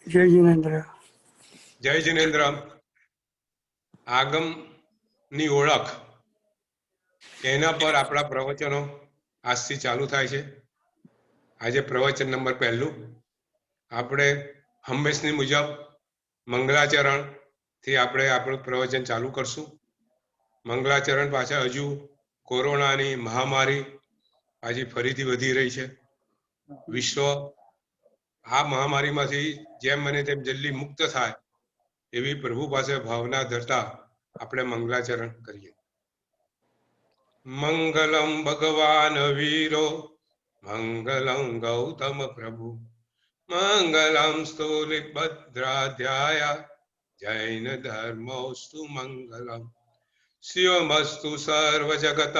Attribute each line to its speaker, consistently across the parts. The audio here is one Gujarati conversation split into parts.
Speaker 1: જય જિનેન્દ્ર.
Speaker 2: જય જિનેન્દ્ર. આગમ ની ઓળખ, એના પર આપણા પ્રવચનો આજથી ચાલુ થાય છે. આજે પ્રવચન નંબર 1. આપણે હંમેશની મુજબ મંગલાચરણ થી આપણે આપણું પ્રવચન ચાલુ કરશું. મંગલાચરણ પાછળ હજુ કોરોનાની મહામારી આજે ફરીથી વધી રહી છે. વિશ્વ આ મહામારીમાંથી જેમ બને તેમ જલ્દી મુક્ત થાય એવી પ્રભુ પાસે ભાવના ધરતા આપણે મંગલાચરણ કરીએ. મંગલમ ભગવાન વીરો, મંગલમ ગૌતમ પ્રભુ, મંગલમ સ્થૂલિભદ્રાધ્યાય, જૈન ધર્મોસ્તુ મંગલમ, શિવમસ્તુ સર્વ જગતઃ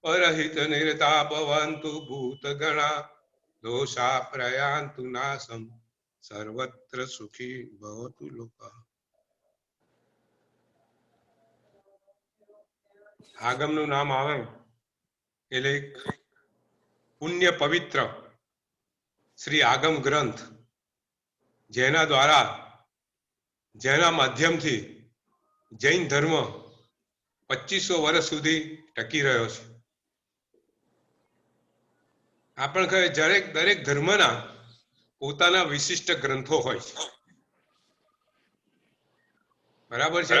Speaker 2: પરહિત નિરતા ભવન્તુ ભૂતગણા, દોષા પ્રયાન્તુ નાશમ, સર્વત્ર સુખી ભવતુ લોકઃ. આગમનું નામ આવે એટલે પુણ્ય પવિત્ર શ્રી આગમ ગ્રંથ, જેના દ્વારા જેના માધ્યમથી જૈન ધર્મ 2500 વર્ષ સુધી ટકી રહ્યો છે. આપણે કહે દરેક ધર્મના પોતાના વિશિષ્ટ ગ્રંથો હોય છે. બરાબર છે.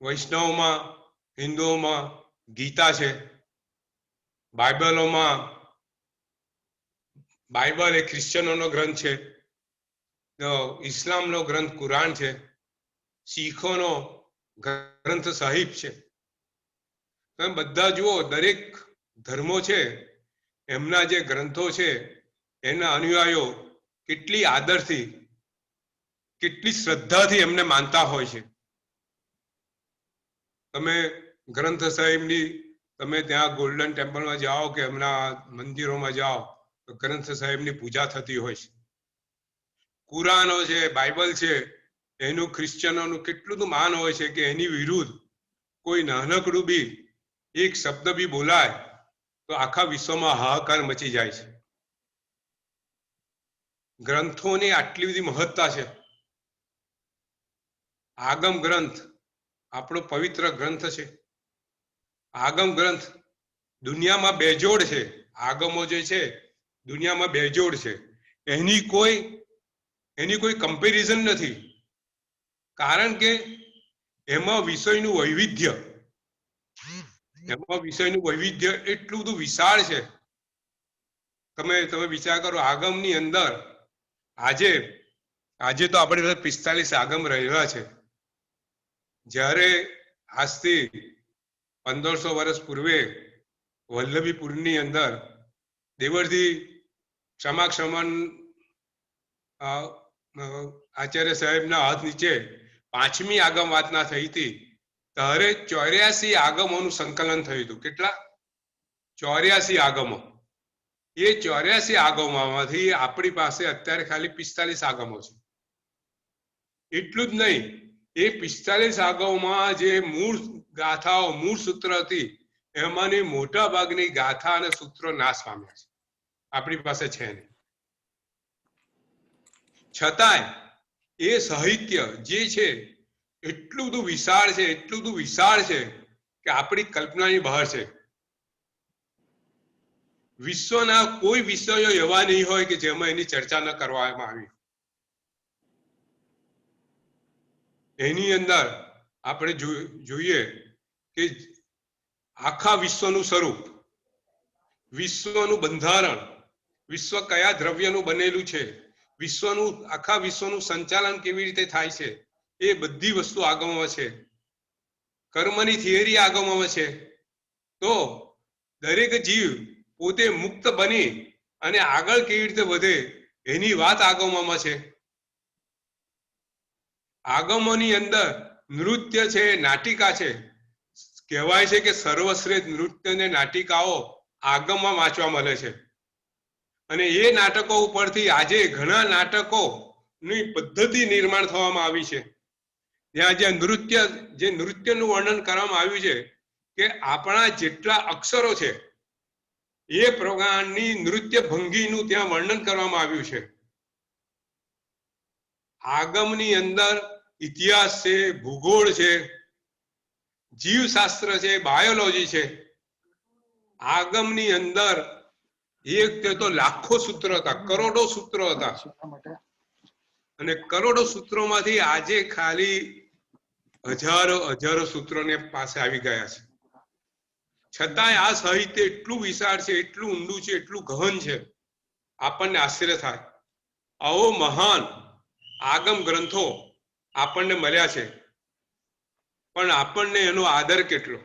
Speaker 2: વૈષ્ણવમાં, હિન્દુઓમાં ગીતા છે. બાઇબલ એ ક્રિશ્ચનોનો ગ્રંથ છે. ઇસ્લામનો ગ્રંથ કુરાન છે. શીખોનો ગ્રંથ સાહિબ છે. તમે બધા જુઓ, દરેક ધર્મો છે એમના જે ગ્રંથો છે એના અનુયાયીઓ કેટલી આદરથી, કેટલી શ્રદ્ધાથી એમને માનતા હોય છે. તમે ગ્રંથ સાહિબની, તમે ત્યાં ગોલ્ડન ટેમ્પલમાં જાઓ કે એમના મંદિરોમાં જાઓ તો ગ્રંથ સાહિબની પૂજા થતી હોય છે. કુરાનો છે, બાઇબલ છે, એનું ક્રિશ્ચનોનું કેટલું માન હોય છે કે એની વિરુદ્ધ કોઈ નાનકડું બી એક શબ્દ બી બોલાય તો આખા વિશ્વમાં હાહાકાર મચી જાય છે. ગ્રંથોની આટલી બધી મહત્તા છે. આગમ ગ્રંથ આપણો પવિત્ર ગ્રંથ છે. આગમ ગ્રંથ દુનિયામાં બેજોડ છે. આગમો જે છે દુનિયામાં બેજોડ છે. એની કોઈ કમ્પેરિઝન નથી. કારણ કે એમાં વિષયનું વૈવિધ્ય એટલું બધું વિશાળ છે. તમે વિચાર કરો, આગમની અંદર આજે તો આપણે 45 આગમ રહેલા છે. જ્યારે આજથી 1500 વર્ષ પૂર્વે વલ્લભીપુરની અંદર દેવરજી ક્ષમાક્ષમન આચાર્ય સાહેબના હાથ નીચે 5મી આગમ વાતના થઈ હતી. ત્યારે 84 આગમોનું સંકલન થયું હતું. કેટલા? 84 આગમો. એ 84 આગમોમાંથી આપણી પાસે અત્યારે ખાલી 45 આગમો છે. એટલું જ નહીં, એ 45 આગમોમાં જે મૂળ ગાથાઓ, મૂળ સૂત્ર હતી, એમાંની મોટા ભાગની ગાથા અને સૂત્રો નાશ પામ્યા છે. આપણી પાસે છે નહીં. છતાંય એ સાહિત્ય જે છે એટલું બધું વિશાળ છે કે આપણી કલ્પનાની બહાર છે. વિશ્વના કોઈ વિષયો એવા નહીં હોય કે જેમાં એની ચર્ચા ન કરવામાં આવી. એની અંદર આપણે જોઈએ કે આખા વિશ્વનું સ્વરૂપ, વિશ્વનું બંધારણ, વિશ્વ કયા દ્રવ્યનું બનેલું છે, આખા વિશ્વનું સંચાલન કેવી રીતે થાય છે, એ બધી વસ્તુ આગમમાં છે. કર્મની થિયરી આગમમાં છે. તો દરેક જીવ પોતે મુક્ત બની અને આગળ કેવી રીતે વધે એની વાત આગમમાં છે. આગમોની અંદર નૃત્ય છે, નાટિકા છે. કહેવાય છે કે સર્વશ્રેષ્ઠ નૃત્ય ને નાટિકાઓ આગમમાં વાંચવા મળે છે. અને એ નાટકો ઉપરથી આજે ઘણા નાટકોની પદ્ધતિ નિર્માણ થવામાં આવી છે. ત્યાં જે નૃત્યનું વર્ણન કરવામાં આવ્યું છે કે આપણા જેટલા અક્ષરો છે એ પ્રકારની નૃત્ય ભંગીનું ત્યાં વર્ણન કરવામાં આવ્યું છે. આગમની અંદર ઇતિહાસ છે, ભૂગોળ છે, જીવશાસ્ત્ર છે, બાયોલોજી છે. આગમની અંદર એક તો લાખો સૂત્ર હતા, કરોડો સૂત્રો હતા, અને કરોડો સૂત્રોમાંથી આજે ખાલી હજારો સૂત્રોને પાસે આવી ગયા છે. છતાંય આ સાહિત્ય એટલું વિશાળ છે, એટલું ઊંડું છે, એટલું ગહન છે, આપણને આશ્ચર્ય થાય. આવો મહાન આગમ ગ્રંથો આપણને મળ્યા છે, પણ આપણને એનો આદર કેટલો?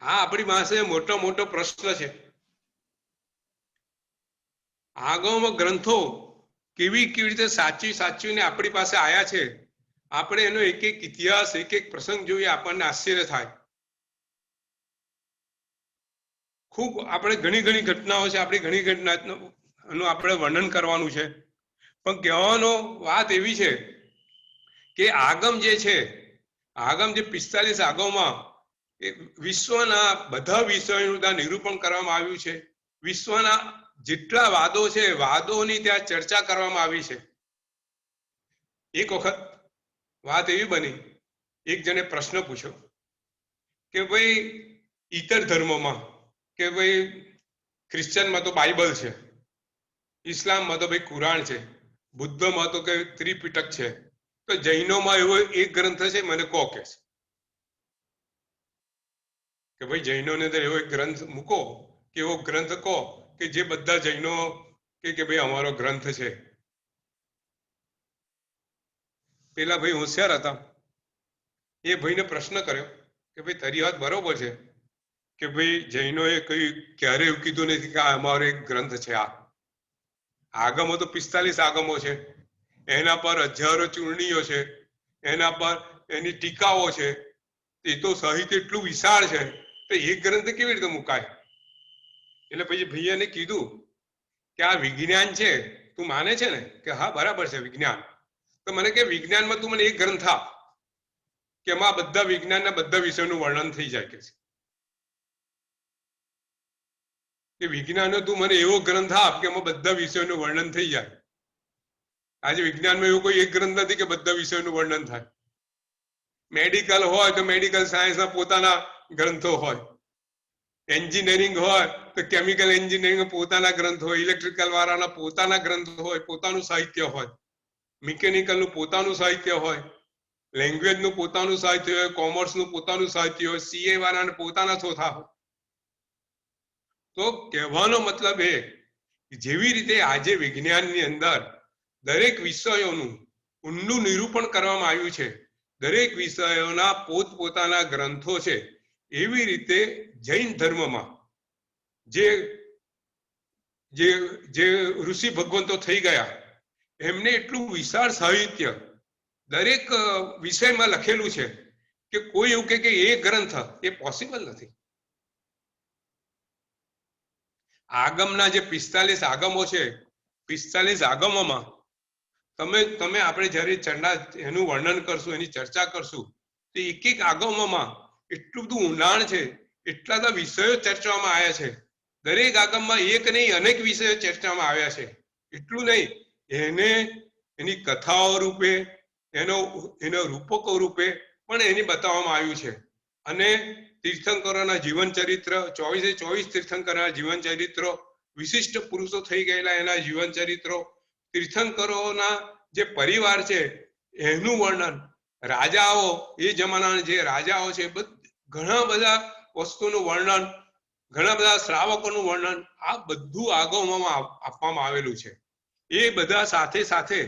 Speaker 2: આ આપણી પાસે મોટો પ્રશ્ન છે. આગમ ગ્રંથો કેવી રીતે સાચવીને આપણી પાસે આયા છે. આપણે એનો એક ઇતિહાસ, એક પ્રસંગ જોઈએ આપણને આશ્ચર્ય થાય. ખૂબ આપણે ઘણી ઘટનાઓ છે, આપણી ઘણી ઘટનાનું આપણે વર્ણન કરવાનું છે. પણ કહેવાનો વાત એવી છે કે આગમ જે છે, આગમ જે 45 આગમમાં વિશ્વના બધા વિષયોનું ત્યાં નિરૂપણ કરવામાં આવ્યું છે. વિશ્વના જેટલા વાદો છે, વાદોની ત્યાં ચર્ચા કરવામાં આવી છે. એક વખત વાત એવી બની, એક જણે પ્રશ્ન પૂછ્યો કે ભાઈ ઇતર ધર્મોમાં, કે ભાઈ ક્રિશ્ચનમાં તો બાઇબલ છે, ઇસ્લામમાં તો ભાઈ કુરાન છે, બુદ્ધમાં તો કે ત્રિપિટક છે, તો જૈનોમાં એવો એક ગ્રંથ છે, મને કહો કે ભાઈ જૈનોને તો એવો એક ગ્રંથ મૂકો, કે એવો ગ્રંથ કહો કે જે બધા જૈનો કે ભાઈ અમારો ગ્રંથ છે. પેલા ભાઈ હોશિયાર હતા, એ ભાઈને પ્રશ્ન કર્યો કે ભાઈ તારી વાત બરોબર છે કે ભાઈ જૈનોએ ક્યારે એવું કીધું નથી કે આ અમારો એક ગ્રંથ છે. આ આગમો તો 45 આગમો છે, એના પર હજારો ચૂંટણીઓ છે, એના પર એની ટીકાઓ છે. એ તો સાહિત્ય એટલું વિશાળ છે, તો એક ગ્રંથ કેવી રીતે મુકાય? એટલે પછી ભૈયાને કીધું કે આ વિજ્ઞાન છે, તું માને છે ને? કે હા બરાબર છે વિજ્ઞાન. તો મને કે વિજ્ઞાનમાં તું મને એક ગ્રંથ આપ કે એમાં બધા વિજ્ઞાનના બધા વિષયોનું વર્ણન થઈ જાય. કે વિજ્ઞાનનો તું મને એવો ગ્રંથ આપ કે એમાં બધા વિષયોનું વર્ણન થઈ જાય. આજે વિજ્ઞાનમાં એવું કોઈ એક ગ્રંથ નથી કે બધા વિષયોનું વર્ણન થાય. મેડિકલ હોય તો મેડિકલ સાયન્સના પોતાના ગ્રંથો હોય, એન્જિનિયરિંગ હોય તો કેમિકલ એન્જિનિયરિંગ પોતાના ગ્રંથ હોય, ઇલેક્ટ્રિકલ વાળાના પોતાના ગ્રંથ હોય, પોતાનું સાહિત્ય હોય, મિકેનિકલનું પોતાનું સાહિત્ય હોય, લેંગ્વેજનું પોતાનું સાહિત્ય હોય, કોમર્સનું પોતાનું સાહિત્ય હોય, સીએ વાળાને પોતાના થોથા હોય. તો કહેવાનો મતલબ એ જેવી રીતે આજે વિજ્ઞાનની અંદર દરેક વિષયોનું ઊંડું નિરૂપણ કરવામાં આવ્યું છે, દરેક વિષયોના પોતપોતાના ગ્રંથો છે, એવી રીતે જૈન ધર્મમાં જે ઋષિ ભગવંતો થઈ ગયા, એમને એટલું વિશાળ સાહિત્ય દરેક વિષયમાં લખેલું છે કે કોઈ એવું કે એ ગ્રંથ એ પોસિબલ નથી. આગમના જે 45 આગમો છે, 45 આગમોમાં તમે આપણે જ્યારે એનું વર્ણન કરશું, એની ચર્ચા કરશું, તો એક આગમોમાં એટલું બધું ઊંડાણ છે, એટલા બધા વિષયો ચર્ચામાં આવ્યા છે. દરેક આગમમાં એક નહીં અનેક વિષયો ચર્ચામાં આવ્યા છે. એટલું નહીં, એની કથાઓ રૂપે, એનો રૂપકો રૂપે પણ એની બતાવવામાં આવ્યું છે. અને તીર્થંકરોના જીવન ચરિત્ર, 24 તીર્થંકરોના જીવન ચરિત્રો, વિશિષ્ટ પુરુષો થઈ ગયેલા એના જીવન ચરિત્રો, તીર્થંકરોના જે પરિવાર છે એનું વર્ણન, રાજાઓ, એ જમાનાના જે રાજાઓ છે, ઘણા બધા વસ્તુનું વર્ણન, ઘણા બધા શ્રાવકોનું વર્ણન, આ બધું આગમોમાં આપવામાં આવેલું છે. એ બધા સાથે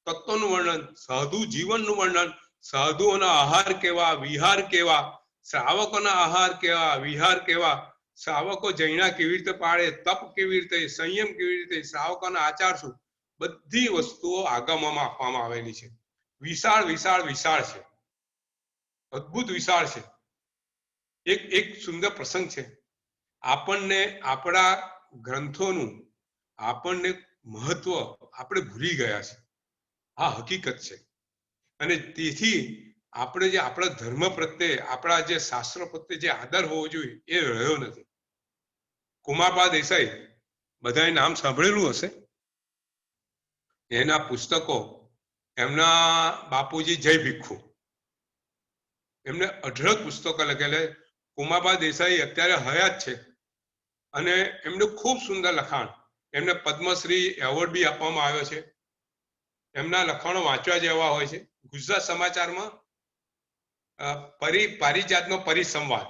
Speaker 2: તત્વનું વર્ણન, સાધુ જીવનનું વર્ણન, સાધુઓના આહાર કેવા, વિહાર કેવા, શ્રાવકોના આહાર કેવા, વિહાર કેવા, શ્રાવકો જૈના કેવી રીતે પાળે, તપ કેવી રીતે, સંયમ કેવી રીતે, શ્રાવકોના આચાર શું, બધી વસ્તુઓ આગમોમાં આપવામાં આવેલી છે. વિશાળ છે, અદ્ભુત વિશાળ છે. એક સુંદર પ્રસંગ છે. આપણને આપણા ગ્રંથોનું આપણને મહત્વ આપણે ભૂલી ગયા છે, આ હકીકત છે. અને તેથી આપણે જે આપણા ધર્મ પ્રત્યે, આપણા જે શાસ્ત્ર પ્રત્યે જે આદર હોવો જોઈએ એ રહ્યો નથી. કુમારપા દેસાઈ, બધાએ નામ સાંભળેલું હશે. એના પુસ્તકો, એમના બાપુજી જય ભીખુ, એમને અઢળક પુસ્તકો લખેલા. કુમાબા દેસાઈ અત્યારે હયાત છે અને એમનું ખૂબ સુંદર લખાણ, એમને પદ્મશ્રી એવોર્ડ બી આપવામાં આવ્યો છે. એમના લખાણો વાંચવા જેવા હોય છે. ગુજરાત સમાચારમાં પારિજાતનો પરિસંવાદ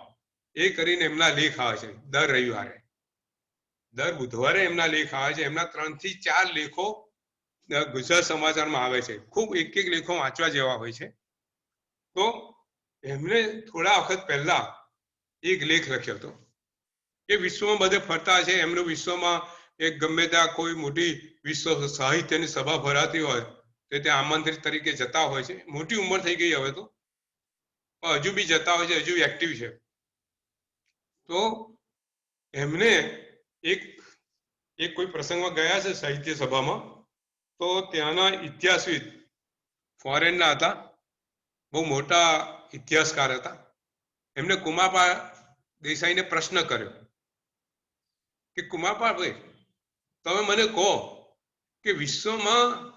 Speaker 2: એ કરીને એમના લેખ આવે છે દર રવિવારે, દર બુધવારે એમના લેખ આવે છે. એમના 3 થી 4 લેખો ગુજરાત સમાચારમાં આવે છે. ખૂબ એક લેખો વાંચવા જેવા હોય છે. તો એમણે થોડા વખત પહેલા એક લેખ લખ્યો હતો. એ વિશ્વમાં બધે ફરતા છે. એમનું વિશ્વમાં એક ગમે ત્યાં કોઈ મોટી વિશ્વ સાહિત્યની સભા ભરાતી હોય તો ત્યાં આમંત્રિત તરીકે જતા હોય છે. મોટી ઉંમર થઈ ગઈ હવે તો, હજુ બી જતા હોય છે, હજુ એક્ટિવ છે. તો એમને એક કોઈ પ્રસંગમાં ગયા છે સાહિત્ય સભામાં, તો ત્યાંના ઇતિહાસવિદ ફોરેનના હતા, બહુ મોટા ઇતિહાસકાર હતા. એમને કુમાબા દેસાઈને પ્રશ્ન કર્યો કે કુમાબા ભાઈ, તમે મને કહો કે વિશ્વમાં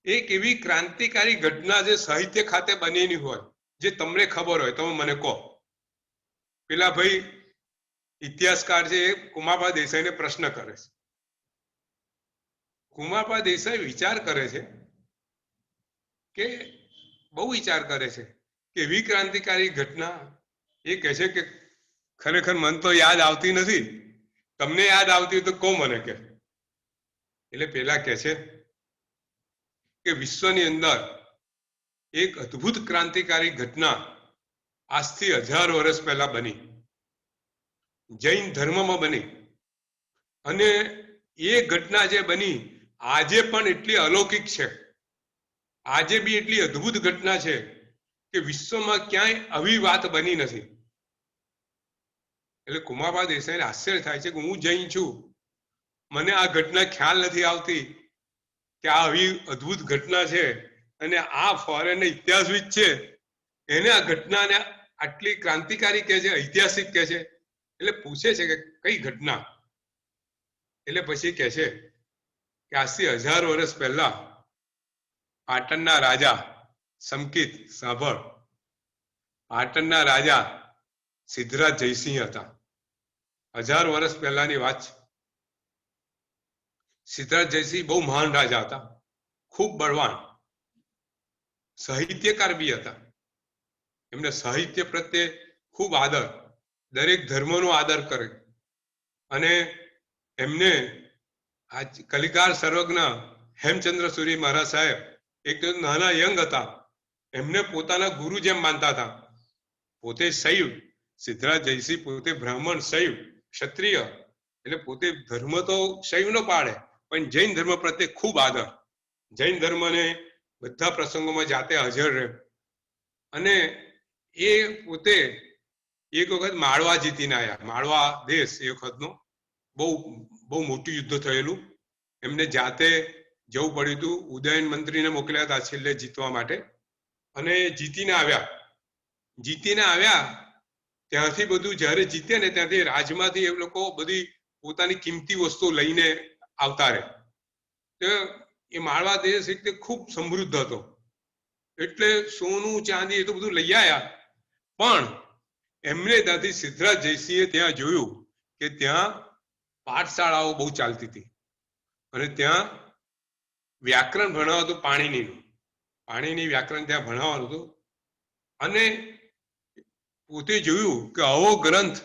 Speaker 2: એક એવી ક્રાંતિકારી ઘટના જે સાહિત્ય ખાતે બનેલી હોય, જે તમને ખબર હોય, તમે મને કહો. પેલા ભાઈ ઇતિહાસકાર છે એ કુમાબા દેસાઈને પ્રશ્ન કરે છે. કુમાબા દેસાઈ વિચાર કરે છે કે બહુ વિચાર કરે છે કે એવી ક્રાંતિકારી ઘટના, એ કહે છે કે ખરેખર મન તો યાદ આવતી નથી, તમને યાદ આવતી હોય તો કહો મને કે. એટલે પેલા કહે છે કે વિશ્વની અંદર એક અદ્ભુત ક્રાંતિકારી ઘટના આજથી 1000 વર્ષ પહેલા બની, જૈન ધર્મમાં બની. અને એ ઘટના જે બની આજે પણ એટલી અલૌકિક છે, આજે બી એટલી અદ્ભુત ઘટના છે કે વિશ્વમાં ક્યાંય આવી વાત બની નથી. એટલે કુમાબા દેસાઈને આશ્ચર્ય થાય છે કે હું જૈન છું, મને આ ઘટના ખ્યાલ નથી આવતી કે આ આવી અદ્ભુત ઘટના છે, અને આ ફોરેન ઇતિહાસવિદ છે એને આ ઘટનાને આટલી ક્રાંતિકારી કહે છે, ઐતિહાસિક કહે છે. એટલે પૂછે છે કે કઈ ઘટના? એટલે પછી કહે છે કે આજથી 1000 વર્ષ પહેલા પાટણના રાજા સમકિત, સાંભળ, પાટણના રાજા સિદ્ધરાજ જયસિંહ હતા. 1000 વર્ષ પહેલાની વાત છે. સિદ્ધરાજ જયસિંહ બહુ મહાન રાજા હતા, ખૂબ બળવાન, સાહિત્યકાર બી હતા. એમને સાહિત્ય પ્રત્યે ખૂબ આદર, દરેક ધર્મનો આદર કરે. અને એમને આ કલિકાર સર્વજ્ઞ હેમચંદ્ર સૂરી મહારાજ સાહેબ એક નાના યંગ હતા, એમને પોતાના ગુરુ જેમ માનતા હતા. પોતે શૈવ, સિદ્ધરાજ જયસિંહ પોતે બ્રાહ્મણ, શૈવ, ક્ષત્રિય, એટલે પોતે ધર્મ તો શૈવ નો પાડે, પણ જૈન ધર્મ પ્રત્યે ખૂબ આદર. જૈન ધર્મને બધા પ્રસંગોમાં જાતે હાજર રહે. અને એ પોતે એક વખત માળવા જીતીને આવ્યા. માળવા દેશ એ વખતનો બહુ મોટું યુદ્ધ થયેલું, એમને જાતે જવું પડ્યું હતું. ઉદયન મંત્રીને મોકલ્યા હતા છેલ્લે જીતવા માટે, અને જીતીને આવ્યા. ત્યાંથી બધું જયારે જીતે ને ત્યાંથી રાજમાંથી એ લોકો બધી પોતાની કિંમતી વસ્તુ લઈને આવતા રહે. તો એ માળવા દેશ એક ખૂબ સમૃદ્ધ હતો, એટલે સોનું ચાંદી એ તો બધું લઈ આવ્યા. પણ એમને ત્યાંથી સિદ્ધરાજ જયસિંહે ત્યાં જોયું કે ત્યાં પાઠશાળાઓ બહુ ચાલતી હતી, અને ત્યાં વ્યાકરણ ભણાવતું હતું, પાણીની વ્યાકરણ ત્યાં ભણાવવાનું હતું. અને પોતે જોયું કે આવો ગ્રંથ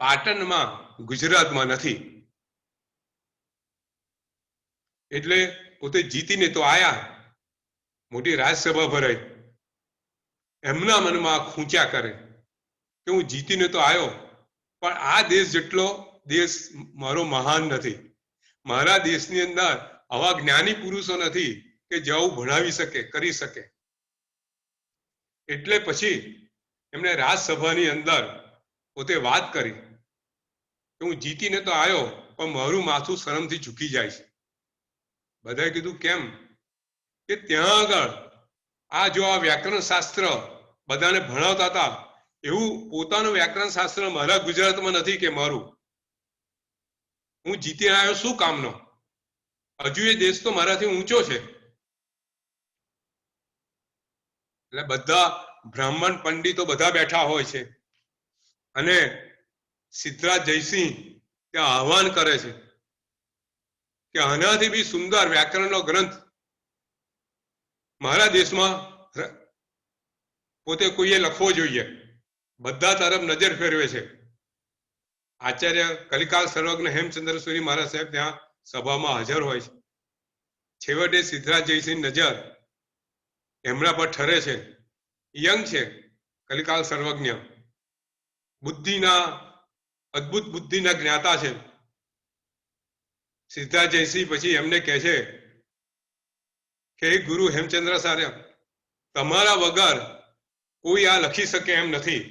Speaker 2: પાટણમાં, ગુજરાતમાં નથી. એટલે પોતે જીતીને તો આયા, મોટી રાજસભા ભરાઈ. એમના મનમાં ખૂંચ્યા કરે કે હું જીતીને તો આવ્યો, પણ આ દેશ જેટલો દેશ મારો મહાન નથી. મારા દેશની અંદર આવા જ્ઞાની પુરુષો નથી કે જેવું ભણાવી શકે, કરી શકે. એટલે પછી એમણે રાજસભાની અંદર પોતે વાત કરી કે હું જીતીને તો આવ્યો, પણ મારું માથું શરમથી ઝૂકી જાય છે. બધાએ કીધું કેમ? કે ત્યાં આગળ આ જો આ વ્યાકરણ શાસ્ત્ર બધાને ભણાવતા હતા, એવું પોતાનું વ્યાકરણ શાસ્ત્ર મારા ગુજરાતમાં નથી કે મારું. હું જીતીને આવ્યો શું કામનો? હજુ એ દેશ તો મારાથી ઊંચો છે. એટલે બધા બ્રાહ્મણ પંડિતો બધા બેઠા હોય છે અને સિદ્ધરાજ જયસિંહ ત્યાં આહવાન કરે છે કે આનાથી બી સુંદર વ્યાકરણનો ગ્રંથ મારા દેશમાં પોતે કોઈએ લખવો જોઈએ. બધા તરફ નજર ફેરવે છે. આચાર્ય કલિકાલ સર્વજ્ઞ હેમચંદ્ર સુરી મહારાજ સાહેબ ત્યાં સભામાં હાજર હોય છે. છેવટે સિદ્ધરાજ જયસિંહ નજર એમના પર ઠરે છે. યંગ છે, કલિકાલ સર્વજ્ઞ, બુદ્ધિના અદ્ભુત બુદ્ધિના જ્ઞાતા છે. સિદ્ધરાજ જયસિંહ પછી એમને કહે છે કે ગુરુ હેમચંદ્ર સાહેબ, તમારા વગર કોઈ આ લખી શકે એમ નથી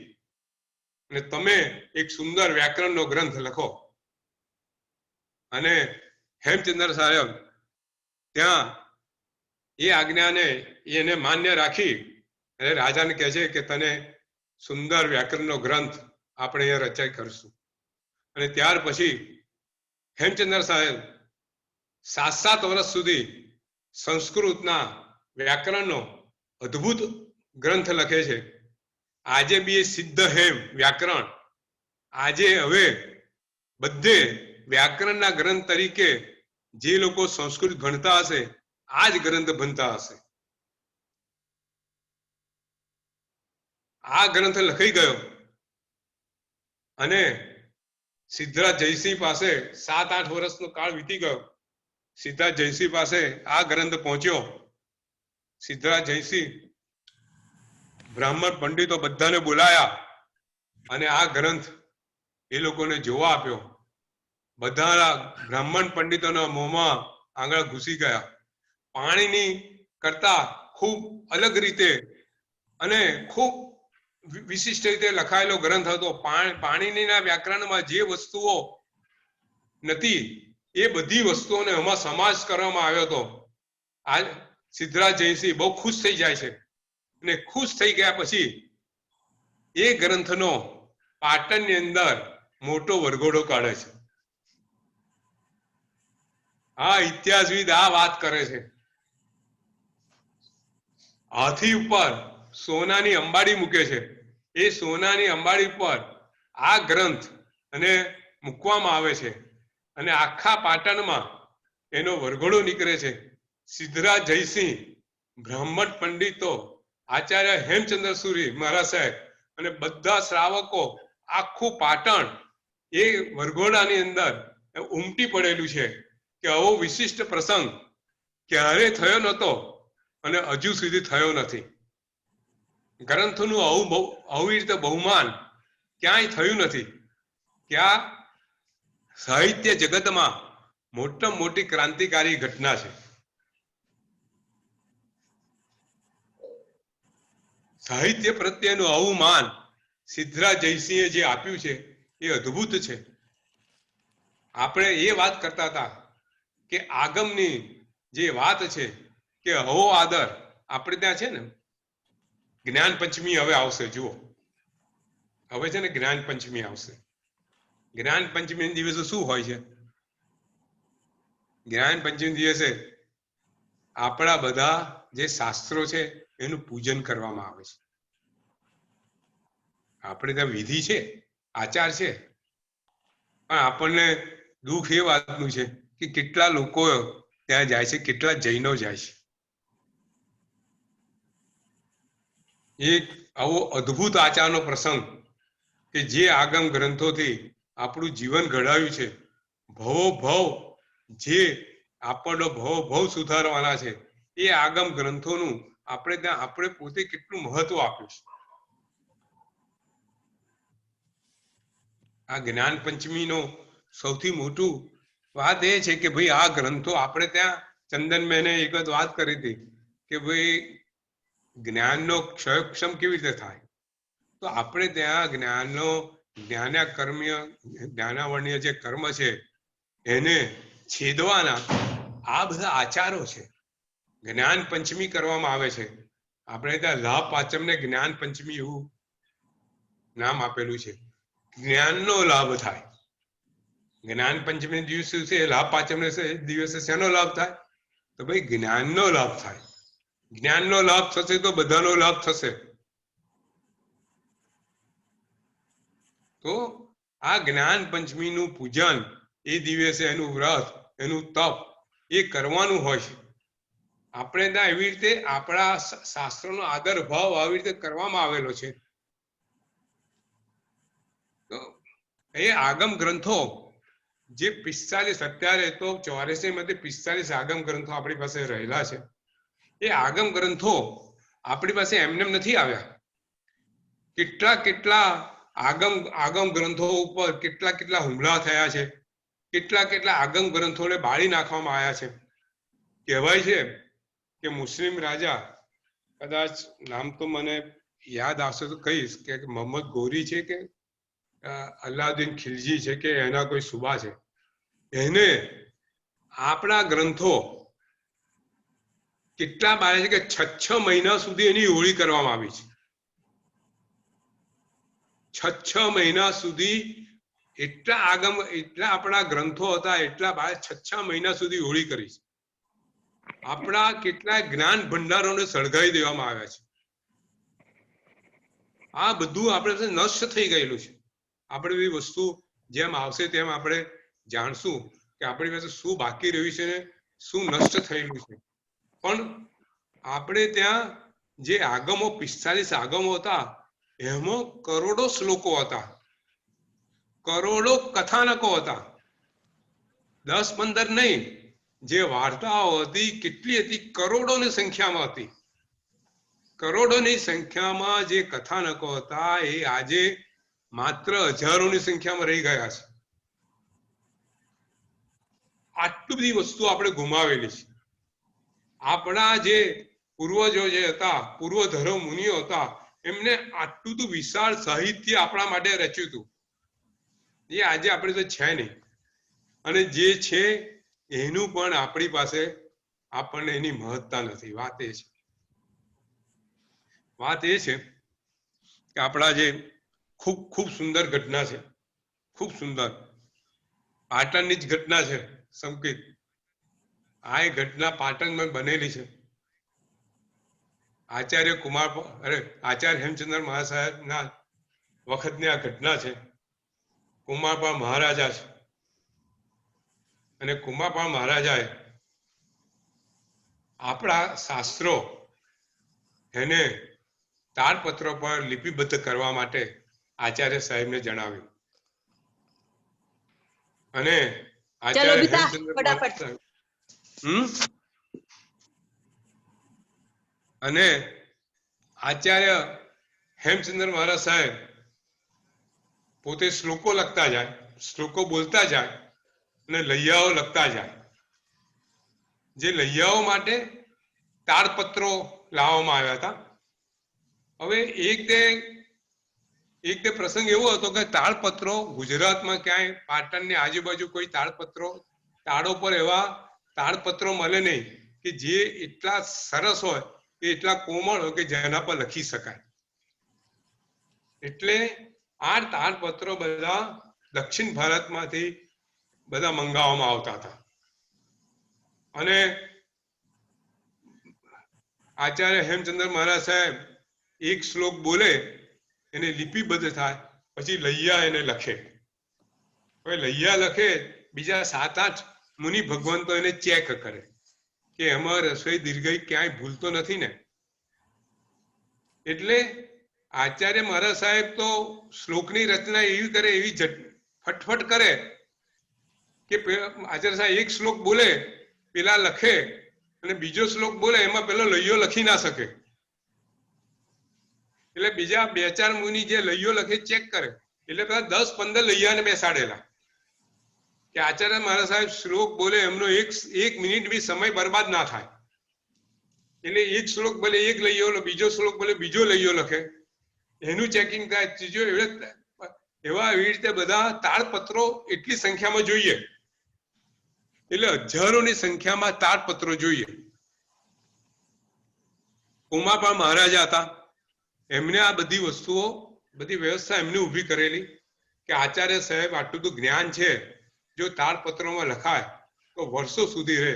Speaker 2: અને તમે એક સુંદર વ્યાકરણનો ગ્રંથ લખો. અને હેમચંદ્ર સાહેબ ત્યાં એ આજ્ઞાને એને માન્ય રાખી અને રાજાને કહે છે કે તને સુંદર વ્યાકરણનો ગ્રંથ આપણે અહીંયા રચના કરશું. અને ત્યાર પછી હેમચંદ્ર સાહેબ 7 વર્ષ સુધી સંસ્કૃતના વ્યાકરણનો અદ્ભુત ગ્રંથ લખે છે. આજે બી એ સિદ્ધ હેમ વ્યાકરણ આજે હવે બધે વ્યાકરણના ગ્રંથ તરીકે જે લોકો સંસ્કૃત ભણતા હશે આ જ ગ્રંથ ભણતા હશે. આ ગ્રંથ લખાઈ ગયો અને સિદ્ધરાજ જયસિંહ પાસે 7-8 વર્ષનો કાળ વીતી ગયો. સિદ્ધરાજ જયસિંહ પાસે આ ગ્રંથ પહોંચ્યો. સિદ્ધરાજ જયસિંહ બ્રાહ્મણ પંડિતો બધાને બોલાયા અને આ ગ્રંથ એ લોકોને જોવા આપ્યો. બધા બ્રાહ્મણ પંડિતોના મોંમાં આંગળા ઘૂસી ગયા. પાણીની કરતા ખૂબ અલગ રીતે અને ખૂબ વિશિષ્ટ રીતે લખાયેલો ગ્રંથ હતો. પાણીનીના વ્યાકરણમાં જે વસ્તુઓ નથી એ બધી વસ્તુઓને એમાં સમાજ કરવામાં આવ્યો હતો. આ સિદ્ધરાજ જયસિંહ બહુ ખુશ થઈ જાય છે અને ખુશ થઈ ગયા પછી એ ગ્રંથનો પાટણની અંદર મોટો વરઘોડો કાઢે છે. આ ઇતિહાસવિદ આ વાત કરે છે. હાથી ઉપર સોનાની અંબાડી મૂકે છે. એ સોનાની અંબાડી પર આ ગ્રંથ અને મૂકવામાં આવે છે અને આખા પાટણમાં એનો વરઘોડો નીકળે છે. સિદ્ધરાજ જયસિંહ, બ્રાહ્મણ પંડિતો, આચાર્ય હેમચંદ્ર સુરી મહારાજ સાહેબ અને બધા શ્રાવકો, આખું પાટણ એ વરઘોડાની અંદર ઉમટી પડેલું છે કે આવો વિશિષ્ટ પ્રસંગ ક્યારે થયો નહોતો અને હજુ સુધી થયો નથી. ગ્રંથનું આવી રીતે બહુમાન ક્યાંય થયું નથી. ક્યાં સાહિત્ય જગતમાં મોટામાં મોટી ક્રાંતિકારી ઘટના છે. સાહિત્ય પ્રત્યેનું આવું માન સિદ્ધરાજ જયસિંહે જે આપ્યું છે એ અદ્ભુત છે. આપણે એ વાત કરતા હતા કે આગમની જે વાત છે કે હવો આદર આપણે ત્યાં છે ને જ્ઞાન પંચમી હવે આવશે. જુઓ હવે છે ને જ્ઞાન પંચમી આવશે. જ્ઞાન પંચમી દિવસે શું હોય છે? જ્ઞાન પંચમી દિવસે આપણા બધા જે શાસ્ત્રો છે એનું પૂજન કરવામાં આવે છે. આપણે ત્યાં વિધિ છે, આચાર છે, પણ આપણને દુઃખ એ વાતનું છે કે કેટલા લોકો ત્યાં જાય છે, કેટલા જૈનો જાય છે. એક આવો અદ્ભુત આચારનો પ્રસંગ કે જે આગમ ગ્રંથોથી આપણું જીવન ઘડાવ્યું છે. ભવો ભવ જે આપણો ભવ સુધારવાના છે એ આગમ ગ્રંથોનું આપણે ત્યાં આપણે પોતે કેટલું મહત્વ આપ્યું છે. આ જ્ઞાન પંચમીનો સૌથી મોટું વાત એ છે કે ભાઈ આ ગ્રંથો આપણે ત્યાં ચંદનબેને એક જ વાત કરી હતી કે ભાઈ જ્ઞાનનો ક્ષયક્ષમ કેવી રીતે થાય? તો આપણે ત્યાં જ્ઞાનાવર્ણ્ય જે કર્મ છે એને છેદવાના આ બધા આચારો છે. જ્ઞાન પંચમી કરવામાં આવે છે. આપણે ત્યાં લાભ પાંચમને જ્ઞાન પંચમી એવું નામ આપેલું છે. જ્ઞાનનો લાભ થાય, જ્ઞાન પંચમી દિવસે લાભ પાંચમ દિવસે શેનો લાભ થાય? તો ભાઈ જ્ઞાનનો લાભ થાય. જ્ઞાનનો લાભ થશે તો બધાનો લાભ થશે. તો આ જ્ઞાન પંચમીનું પૂજન એ દિવસે એનું વ્રત એનું તપ એ કરવાનું હોય છે. આપણે ત્યાં એવી રીતે આપણા શાસ્ત્રોનો આદર ભાવ આવી રીતે કરવામાં આવેલો છે. તો એ આગમ ગ્રંથો જે 45 અત્યારે તો 84 માંથી 45 આગમ ગ્રંથો આપણી પાસે રહેલા છે. એ આગમ ગ્રંથો આપણી પાસે એમનેમ નથી આવ્યા. કેટલા આગમ ગ્રંથો ઉપર કેટલા હુમલા થયા છે. કેટલા આગમ ગ્રંથોને બાળી નાખવામાં આવ્યા છે. કહેવાય છે કે મુસ્લિમ રાજા, કદાચ નામ તો મને યાદ આવશે તો કહીશ, કે મોહમ્મદ ગોરી છે કે અલ્લાઉદ્દીન ખિલજી છે કે એના કોઈ સુબા છે, એને આપણા ગ્રંથો કેટલા બાળે છે કે 6 મહિના સુધી એની હોળી કરવામાં આવી છે. 6 મહિના સુધી એટલા આપણા ગ્રંથો હતા, એટલા બાળે 6 મહિના સુધી હોળી કરી છે. આપણા કેટલાય જ્ઞાન ભંડારોને સળગાવી દેવામાં આવ્યા છે. આ બધું આપણે નષ્ટ થઈ ગયેલું છે. આપણે એ વસ્તુ જેમ આવશે તેમ આપણે જાણશું કે આપણી પાસે શું બાકી રહ્યું છે ને શું નષ્ટ થયેલું છે. પણ આપણે ત્યાં જે આગમો 45 આગમો હતા, એમાં કરોડો શ્લોકો હતા, કરોડો કથાનકો હતા. 10-15 નહીં, જે વાર્તાઓ હતી કેટલી હતી, કરોડોની સંખ્યામાં હતી. કરોડોની સંખ્યામાં જે કથાનકો હતા એ આજે માત્ર હજારોની સંખ્યામાં રહી ગયા છે. આટલી બધી વસ્તુ આપણે ગુમાવેલી છે. આપણા જે પૂર્વજો જે હતા, પૂર્વધરો મુનિઓ હતા, એમને આટલું તો વિશાળ સાહિત્ય આપણા માટે રચ્યું હતું. એ આજે આપણે તો છે નહીં. અને જે છે એનું પણ આપણી પાસે આપણને એની મહત્તા નથી. વાત એ છે કે આપણા જે ખૂબ સુંદર ઘટના છે, ખૂબ સુંદર પાટણની જ ઘટના છે સંકેત. આ એ ઘટના પાટણમાં બનેલી છે. આચાર્ય હેમચંદ્ર મહાસાહેબના વખતની આ ઘટના છે. કુમારપાળ મહારાજા છે અને કુમારપાળ મહારાજાએ આપણા શાસ્ત્રો એને તાડપત્રો પર લિપિબદ્ધ કરવા માટે આચાર્ય સાહેબને જણાવ્યું. અને આચાર્ય હેમચંદ્ર મહારાજ સાહેબ પોતે શ્લોકો લખતા જાય, શ્લોકો બોલતા જાય અને લૈયાઓ લખતા જાય. જે લૈયાઓ માટે તાડપત્રો લાવવામાં આવ્યા હતા. હવે એક બે પ્રસંગ એવો હતો કે તાડપત્રો ગુજરાતમાં ક્યાંય પાટણની આજુબાજુ કોઈ તાડો પર એવા તાડપત્રો મળે નહીં કે જે એટલા સરસ હોય, એટલા કોમળ હોય કે જેના પર લખી શકાય. એટલે આ તાડપત્રો બધા દક્ષિણ ભારતમાંથી બધા મંગાવવામાં આવતા હતા. અને આચાર્ય હેમચંદ્ર મહારાજ સાહેબ એક શ્લોક બોલે, એને લિપિબદ્ધ થાય, પછી લૈયા એને લખે. હવે લૈયા લખે, બીજા 7-8 મુનિ ભગવંતો એને ચેક કરે કે એમાં રસોઈ દીર્ઘઈ ક્યાંય ભૂલતો નથી ને. એટલે આચાર્ય મહારાજ સાહેબ તો શ્લોકની રચના એવી કરે, એવી ફટફટ કરે કે આચાર્ય સાહેબ એક શ્લોક બોલે, પેલા લખે, અને બીજો શ્લોક બોલે એમાં પેલો લૈયો લખી ના શકે. એટલે બીજા 2-4 મુનિ જે લૈયો લખે ચેક કરે, એટલે પેલા 10-15 લૈયાને બેસાડેલા કે આચાર્ય મહારાજ સાહેબ શ્લોક બોલે એમનો એક મિનિટ બી સમય બરબાદ ના થાય. એટલે એક શ્લોક બોલે એક લૈયો, બીજો શ્લોક બોલે બીજો લૈયો લખે, એનું ચેકિંગ થાય, ત્રીજો. એવી રીતે બધા તાડપત્રો એટલી સંખ્યામાં જોઈએ, એટલે હજારોની સંખ્યામાં તાડપત્રો જોઈએ. કુમારપાળ મહારાજા હતા, એમને આ બધી વસ્તુઓ, બધી વ્યવસ્થા એમને ઊભી કરેલી કે આચાર્ય સાહેબ આટલું તો જ્ઞાન છે, જો તાડપત્રોમાં લખાય તો વર્ષો સુધી રહે.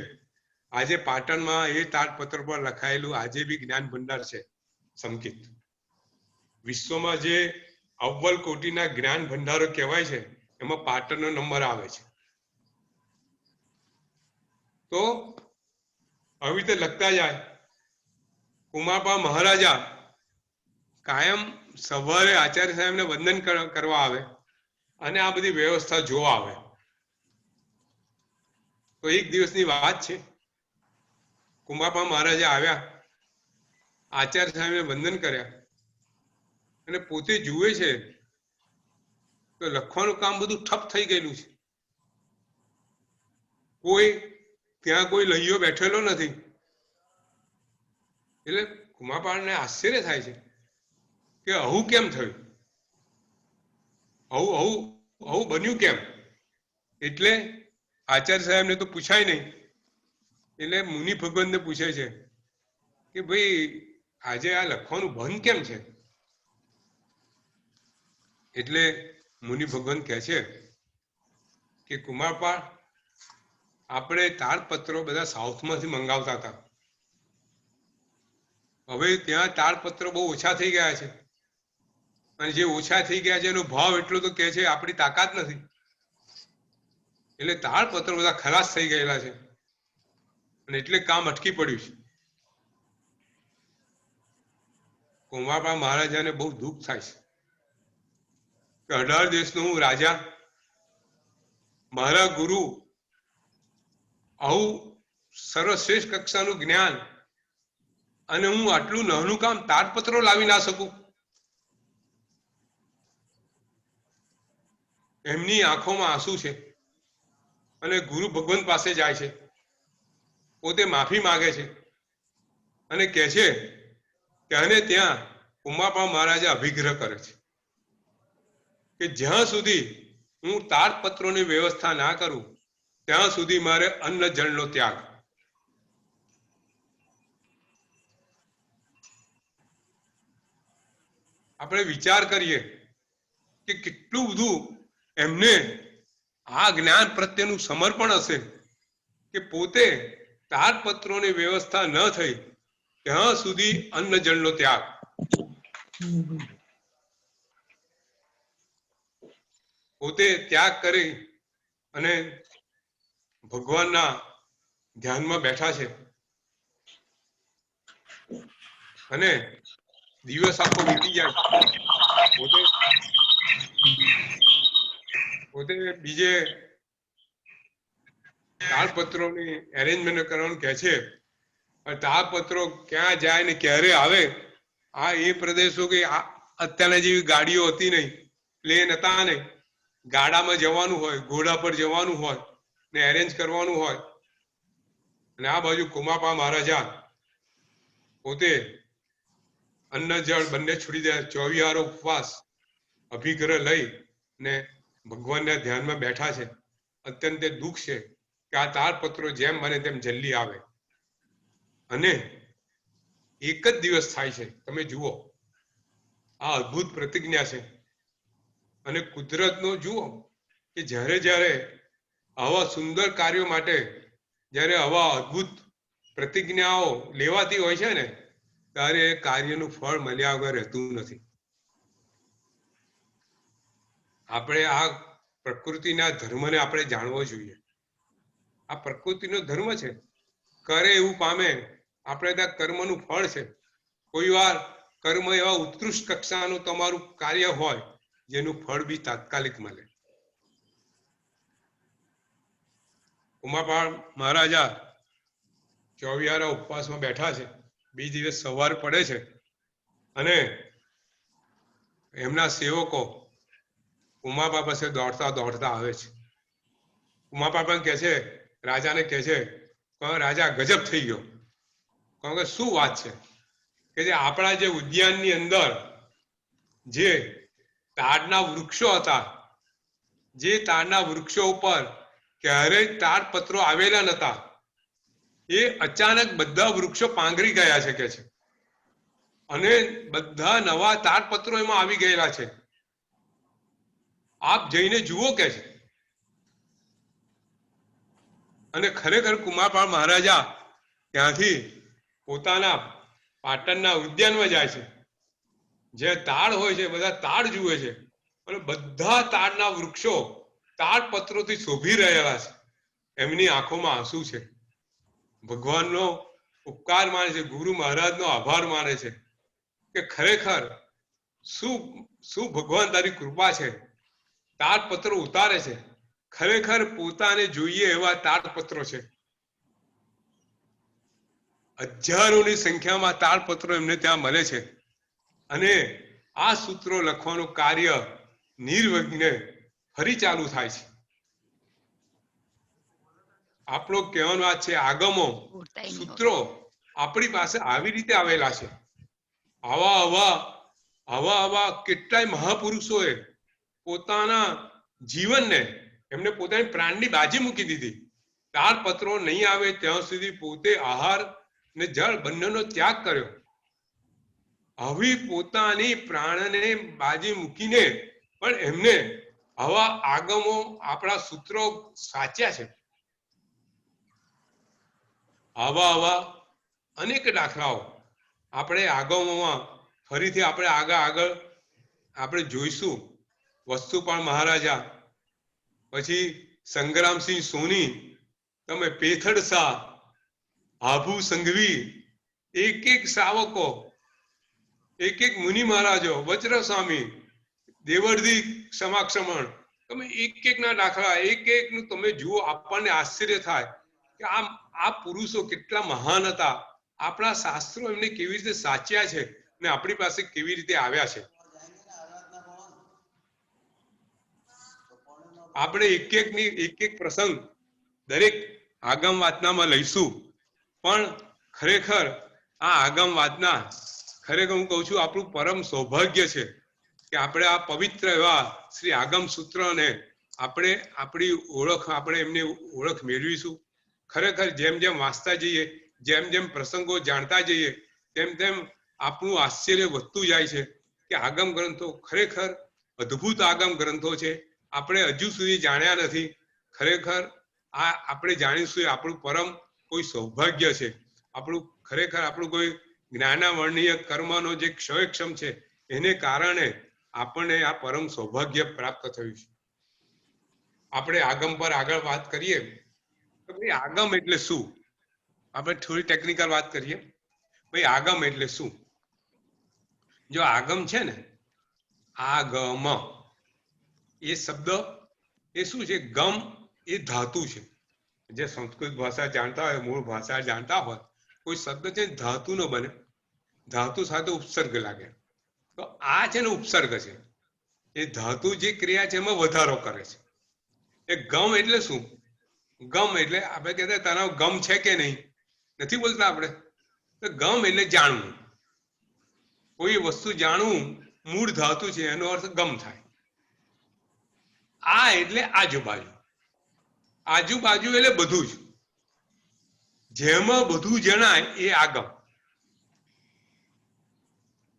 Speaker 2: આજે પાટણમાં એ તાડપત્ર પર લખાયેલું આજે બી જ્ઞાન ભંડાર છે સમકિત. વિશ્વમાં જે અવ્વલ કોટીના જ્ઞાન ભંડારો કહેવાય છે એમાં પાટણનો નંબર આવે છે. તો આવી રીતે લખતા જાય. કુમારપા મહારાજા કાયમ સવારે આચાર્ય સાહેબને વંદન કરવા આવે અને આ બધી વ્યવસ્થા જોવા આવે. તો એક દિવસની વાત છે, કુમારપા મહારાજા આવ્યા, આચાર્ય સાહેબને વંદન કર્યા અને પોતે જુએ છે તો લખવાનું કામ બધું ઠપ થઈ ગયેલું છે. ત્યાં કોઈ લઈયો બેઠેલો નથી. એટલે કુમારપાળને આશ્ચર્ય થાય છે કે આવું કેમ થયું, આવું બન્યું કેમ? એટલે આચાર્ય સાહેબને તો પૂછાય નહીં. એટલે મુનિ ભગવાનને પૂછે છે કે ભાઈ આજે આ લખવાનું બંધ કેમ છે? એટલે મુનિ ભગવાન કહે છે કે કુમારપાળ, આપણે તાડપત્રો બધા સાઉથમાંથી મંગાવતા હતા. હવે ત્યાં તાડપત્રો બહુ ઓછા થઈ ગયા છે અને જે ઓછા થઈ ગયા છે એનો ભાવ એટલો તો કે છે આપણી તાકાત નથી. એટલે તાડપત્રો બધા ખલાસ થઈ ગયેલા છે અને એટલે કામ અટકી પડ્યું છે. કુમારપા મહારાજાને બહુ દુઃખ થાય છે કે 18 દેશનો હું રાજા, મારા ગુરુ આવું સર્વશ્રેષ્ઠ કક્ષાનું જ્ઞાન અને હું આટલું નાનું કામ તાડપત્રો લાવી ના શકું. એમની આંખોમાં આંસુ છે અને ગુરુ ભગવાન પાસે જાય છે, પોતે માફી માંગે છે અને કહે છે કે અને ત્યાં કુમારપા મહારાજા અભિગ્રહ કરે છે કે જ્યાં સુધી હું તાડપત્રોની વ્યવસ્થા ના કરું ત્યાં સુધી મારે અન્ન જળનો ત્યાગ. આપણે વિચાર કરીએ કે કેટલું બધું એમને આ જ્ઞાન પ્રત્યેનું સમર્પણ હશે કે પોતે તાડપત્રોની વ્યવસ્થા ન થઈ ત્યાં સુધી અન્ન જળનો ત્યાગ. પોતે ત્યાગ કરી અને ભગવાનના ધ્યાનમાં બેઠા છે અને દિવસ આખો વીતી જાય. પોતે બીજે તાડપત્રોની એરેન્જમેન્ટ કરવાનું કહે છે. તાડપત્રો ક્યાં જાય ને ક્યારે આવે, આ એ પ્રદેશો કે અત્યારના જેવી ગાડીઓ હતી નહીં, પ્લેન હતા નહીં, ગાડામાં જવાનું હોય, ઘોડા પર જવાનું હોય ને એરેન્જ કરવાનું હોય. અને આ બાજુ કુમારપા મહારાજા પોતે અન્ન જળ બંને છોડી દે, 24 ઉપવાસ અભિગ્રહ લઈ ને ભગવાનના ધ્યાનમાં બેઠા છે. અત્યંત દુઃખ છે કે આ તાડપત્રો જેમ બને તેમ જલ્દી આવે. અને એક જ દિવસ થાય છે. તમે જુઓ, આ અદ્ભુત પ્રતિજ્ઞા છે. અને કુદરતનો જુઓ કે જ્યારે જ્યારે આવા સુંદર કાર્યો માટે જ્યારે આવા અદ્ભુત પ્રતિજ્ઞાઓ લેવાતી હોય છે ને ત્યારે એ કાર્યનું ફળ મળ્યા વગર રહેતું નથી. આપણે આ પ્રકૃતિના ધર્મને આપણે જાણવો જોઈએ. આ પ્રકૃતિનો ધર્મ છે, કરે એવું પામે. આપણે ત્યાં કર્મનું ફળ છે. કોઈ વાર કર્મ એવા ઉત્કૃષ્ટ કક્ષાનું તમારું કાર્ય હોય જેનું ફળ બી તાત્કાલિક મળે. કુમારપા મહારાજા 24 ઉપવાસમાં બેઠા છે. બીજ દિવસ સવાર પડે છે અને એમના સેવકો કુમારપા પાસે દોડતા દોડતા આવે છે. કુમારપા પણ કહે છે, રાજાને કહે છે, રાજા ગજબ થઈ ગયો. કારણ કે શું વાત છે કે જે આપણા જે ઉદ્યાનની અંદર જે તાડના વૃક્ષો હતા, જે તાડના વૃક્ષો ઉપર ક્યારેય તાડપત્રો આવેલા નતા, એ અચાનક બધા વૃક્ષો પાંગરી ગયા છે કે છે અને બધા નવા તાડપત્રો એમાં આવી ગયેલા છે. આપ જઈને જુઓ કે છે. અને ખરેખર કુમારપાળ મહારાજા ત્યાંથી પોતાના પાટણના ઉદ્યાનમાં જાય છે. જે તાડ હોય છે બધા તાડ જુએ છે અને બધા તાડના વૃક્ષો તાડપત્રોથી શોભી રહેલા છે. એમની આંખોમાં આંસુ છે. ભગવાનનો ઉપકાર માને છે, ગુરુ મહારાજનો આભાર માને છે કે ખરેખર શું ભગવાન તારી કૃપા છે. તાડપત્રો ઉતારે છે, ખરેખર પોતાને જોઈએ એવા તાડપત્રો છે. હજારોની સંખ્યામાં તાડપત્રો એમને ત્યાં મળે છે અને આ સૂત્રો લખવાનું કાર્ય નિર્વિઘ્ને ફરી ચાલુ થાય છે. આપણો કહેવાનો વાત છે, આગમો સૂત્રો આપણી પાસે આવી રીતે આવેલા છે. આવા કેટલાય મહાપુરુષોએ પોતાના જીવનને એમને પોતાની પ્રાણની બાજી મૂકી દીધી. તાડપત્રો નહીં આવે ત્યાં સુધી પોતે આહાર ને જળ બંનેનો ત્યાગ કર્યો. આવી પોતાની પ્રાણને બાજી મૂકીને પણ એમને આવા આગમો આપણા સૂત્રો સાચ્યા છે. આવા અનેક દાખલાઓ આપણે આગમોમાં ફરીથી આપણે આગળ આપણે જોઈશું. વસ્તુપાલ મહારાજા, પછી સંગ્રામસિંહ સોની, તમે પેથડ શાહ, આભુ સંઘવી, એક શ્રાવકો, એક મુનિ મહારાજો, વજ્ર સ્વામી, દેવર્ધી સમાક્ષમણ, તમે એક ના દાખલા એક નું તમે જુઓ, આપણને આશ્ચર્ય થાય કે આ પુરુષો કેટલા મહાન હતા. આપણા શાસ્ત્રો એમને કેવી રીતે સાચ્યા છે ને આપણી પાસે કેવી રીતે આવ્યા છે. આપણે એક પ્રસંગ દરેક આગમ વાતનામાં લઈશું. પણ ખરેખર આ આગમ વાતના ખરેખર હું કહું છું આપણું પરમ સૌભાગ્ય છે કે આપણે આ પવિત્ર એવા શ્રી આગમ સૂત્રને આપણે આપણી ઓળખ આપણે એમની ઓળખ મેળવીશું. ખરેખર જેમ જેમ વાંચતા જઈએ, જેમ પ્રસંગો જાણતા જઈએ, તેમ આપણું આશ્ચર્ય વધતું જાય છે કે આગમ ગ્રંથો ખરેખર અદ્ભુત આગમ ગ્રંથો છે. આપણે હજુ સુધી જાણ્યા નથી. ખરેખર આ આપણે જાણીશું આપણું પરમ કોઈ સૌભાગ્ય છે. આપણું કોઈ જ્ઞાનાવર્ણીય કર્મનો જે ક્ષયક્ષમ છે એને કારણે આપણને આ પરમ સૌભાગ્ય પ્રાપ્ત થયું છે. આપણે આગમ પર આગળ વાત કરીએ તો ભાઈ આગમ એટલે શું? આપણે થોડી ટેકનિકલ વાત કરીએ. ભાઈ આગમ એટલે શું? જો આગમ છે ને, આગમ એ શબ્દ એ શું છે? ગમ એ ધાતુ છે. જે સંસ્કૃત ભાષા જાણતા હોય, મૂળ ભાષા જાણતા હોય, કોઈ શબ્દ છે ધાતુ નો બને, ધાતુ સાથે ઉપસર્ગ લાગે તો આ છે ને ઉપસર્ગ છે. એ ધાતુ જે ક્રિયા છે એમાં વધારો કરે છે. એ ગમ એટલે શું? ગમ એટલે આપણે કહેતા તારા ગમ છે કે નહીં, નથી બોલતા આપણે. તો ગમ એટલે જાણવું. કોઈ વસ્તુ જાણવું મૂળ ધાતુ છે, એનો અર્થ ગમ થાય. આ એટલે આજુબાજુ. આજુબાજુ એટલે બધું જ. જેમાં બધું જણાય એ આગમ.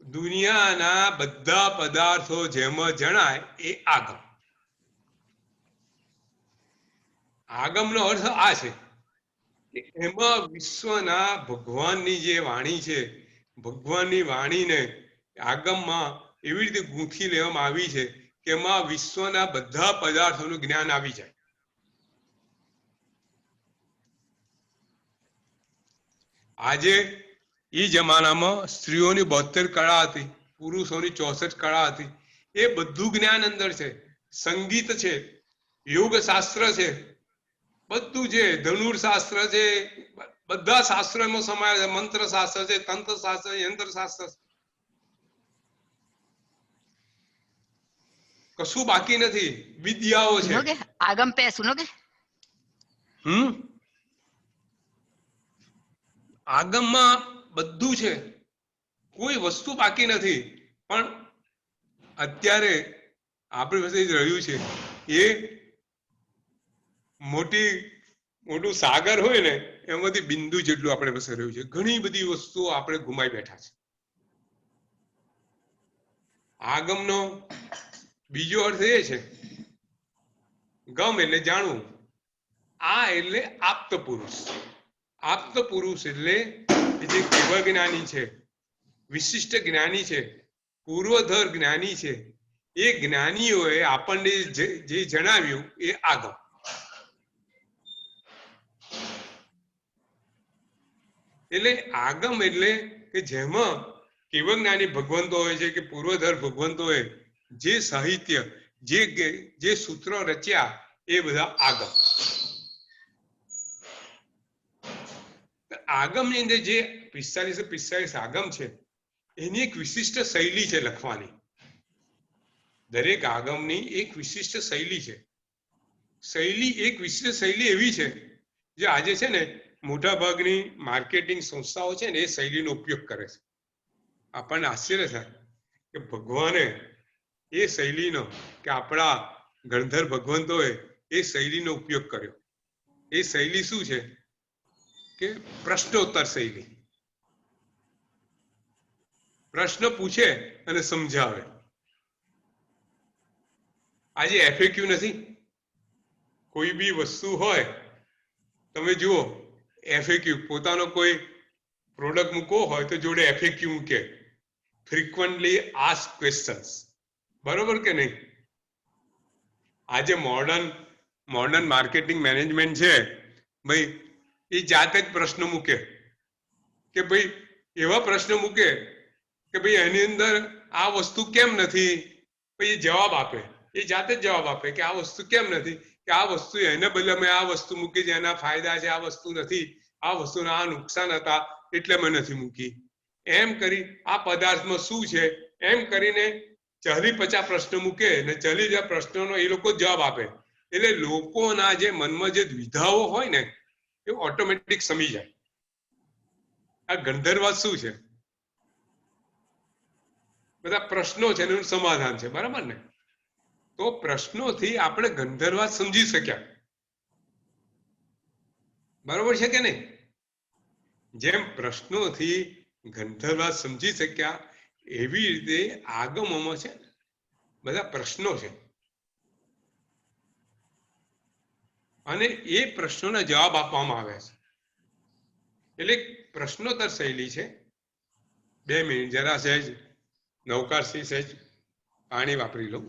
Speaker 2: દુનિયાના બધા પદાર્થો જેમાં જણાય એ આગમ. આગમનો અર્થ આ છે કે એમાં વિશ્વના ભગવાનની જે વાણી છે, ભગવાનની વાણીને આગમમાં એવી રીતે ગૂંથી લેવામાં આવી છે કે એમાં વિશ્વના બધા પદાર્થોનું જ્ઞાન આવી જાય. આજે એ જમાનામાં સ્ત્રીઓની 72 કળા હતી, પુરુષોની 64 કળા હતી. એ બધું જ્ઞાન અંદર છે. સંગીત છે, યોગ શાસ્ત્ર છે, બધું છે, ધનુર્શાસ્ત્ર છે, બધા શાસ્ત્રો એમાં સમાયેલા છે. મંત્ર શાસ્ત્ર છે, તંત્ર શાસ્ત્ર, યંત્ર શાસ્ત્ર, કશું બાકી નથી. વિદ્યાઓ છે.
Speaker 1: આગમ પે સુનો કે
Speaker 2: આગમમાં બધું છે, કોઈ વસ્તુ બાકી નથી. પણ અત્યારે આપણી પાસે રહ્યું છે એ મોટું સાગર હોય ને એમાંથી બિંદુ જેટલું આપણે પાસે રહ્યું છે. ઘણી બધી વસ્તુઓ આપણે ગુમાઈ બેઠા છે. આગમનો બીજો અર્થ એ છે, ગમ એટલે જાણવું. આ એટલે આપ્ત પુરુષ. આપ્ત પુરુષ એટલે જે કેવળજ્ઞાની છે, વિશિષ્ટ જ્ઞાની છે, પૂર્વધર જ્ઞાની છે, એ જ્ઞાનીઓએ આપણને જે જણાવ્યું એ આગમ. એટલે આગમ એટલે કે જેમાં કેવળજ્ઞાની ભગવંતો હોય છે કે પૂર્વધર ભગવંતો હોય, જે સાહિત્ય જે સૂત્રો રચ્યા એ બધા આગમ. આગમની અંદર જે 45 આગમ છે એની એક વિશિષ્ટ શૈલી છે લખવાની. દરેક આગમની એક વિશિષ્ટ શૈલી છે. એક વિશિષ્ટ શૈલી એવી છે જે આજે છે ને મોટા ભાગની માર્કેટિંગ સંસ્થાઓ છે ને એ શૈલીનો ઉપયોગ કરે છે. આપણને આશ્ચર્ય થાય કે ભગવાને એ શૈલીનો કે આપણા ગણધર ભગવંતોએ એ શૈલીનો ઉપયોગ કર્યો. એ શૈલી શું છે કે પ્રશ્નોત્તર શૈલી. પ્રશ્ન પૂછે અને સમજાવે. આજે એફએક્યુ નથી. કોઈ બી વસ્તુ હોય તમે જુઓ એફએક્યુ, પોતાનો કોઈ પ્રોડક્ટ મૂકવો હોય તો જોડે એફએક્યુ મૂકે, ફ્રીક્વન્ટલી આસ્ક ક્વેશ્ચન્સ. બરોબર કે નહીં? આજે મોડર્ન માર્કેટિંગ મેનેજમેન્ટ છે ભાઈ, એ જાતે જ પ્રશ્ન મૂકે કે ભાઈ, એવા પ્રશ્ન મૂકે કે ભાઈ એની અંદર આ વસ્તુ કેમ નથી, પછી જવાબ આપે. એ જાતે જ જવાબ આપે કે આ વસ્તુ કેમ નથી, કે આ વસ્તુ એને બદલે મેં આ વસ્તુ મૂકી છે, એના ફાયદા છે, આ વસ્તુ નથી, આ વસ્તુના આ નુકસાન હતા એટલે મેં નથી મૂકી. એમ કરી આ પદાર્થમાં શું છે એમ કરીને 40-50 પ્રશ્નો મૂકે ને 40 પ્રશ્નોનો એ લોકો જવાબ આપે. એટલે લોકોના જે મનમાં જે દ્વિધાઓ હોય ને એ ઓટોમેટિક સમી જાય. આ ગંધર્વાદ શું છે? બધા પ્રશ્નો છે એનું સમાધાન છે. બરાબર ને? તો પ્રશ્નોથી આપણે ગંધર્વાદ સમજી શક્યા. બરોબર છે કે નહીં? જેમ પ્રશ્નોથી ગંધર્વાદ સમજી શક્યા એવી રીતે આગમોમાં છે બધા પ્રશ્નો છે અને એ પ્રશ્નોના જવાબ આપવામાં આવે છે. એટલે પ્રશ્નોત્તર શૈલી છે. 2 મિનિટ જરા સહેજ નવકારથી સહેજ પાણી વાપરી લઉં.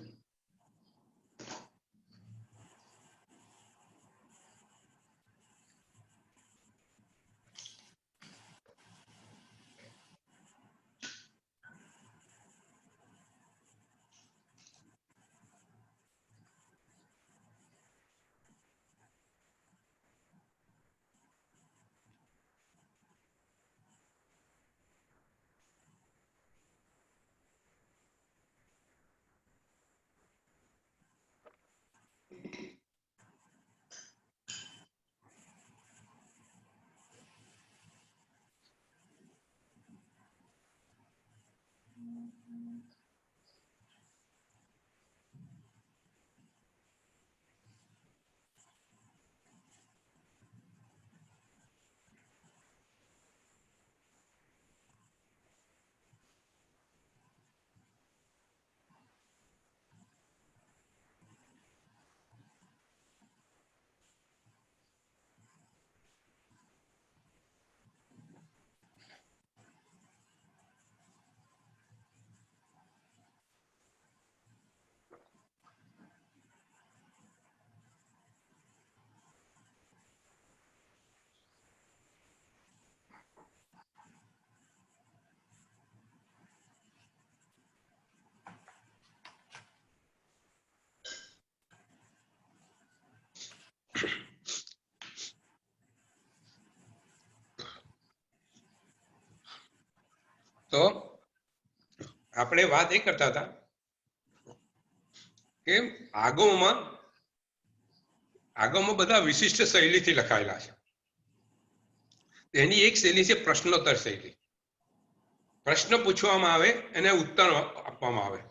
Speaker 2: તો આપણે વાત એ કરતા હતા કે આગમો બધા વિશિષ્ટ શૈલીથી લખાયેલા છે. એની એક શૈલી છે પ્રશ્નોત્તર શૈલી. પ્રશ્ન પૂછવામાં આવે અને ઉત્તર આપવામાં આવે.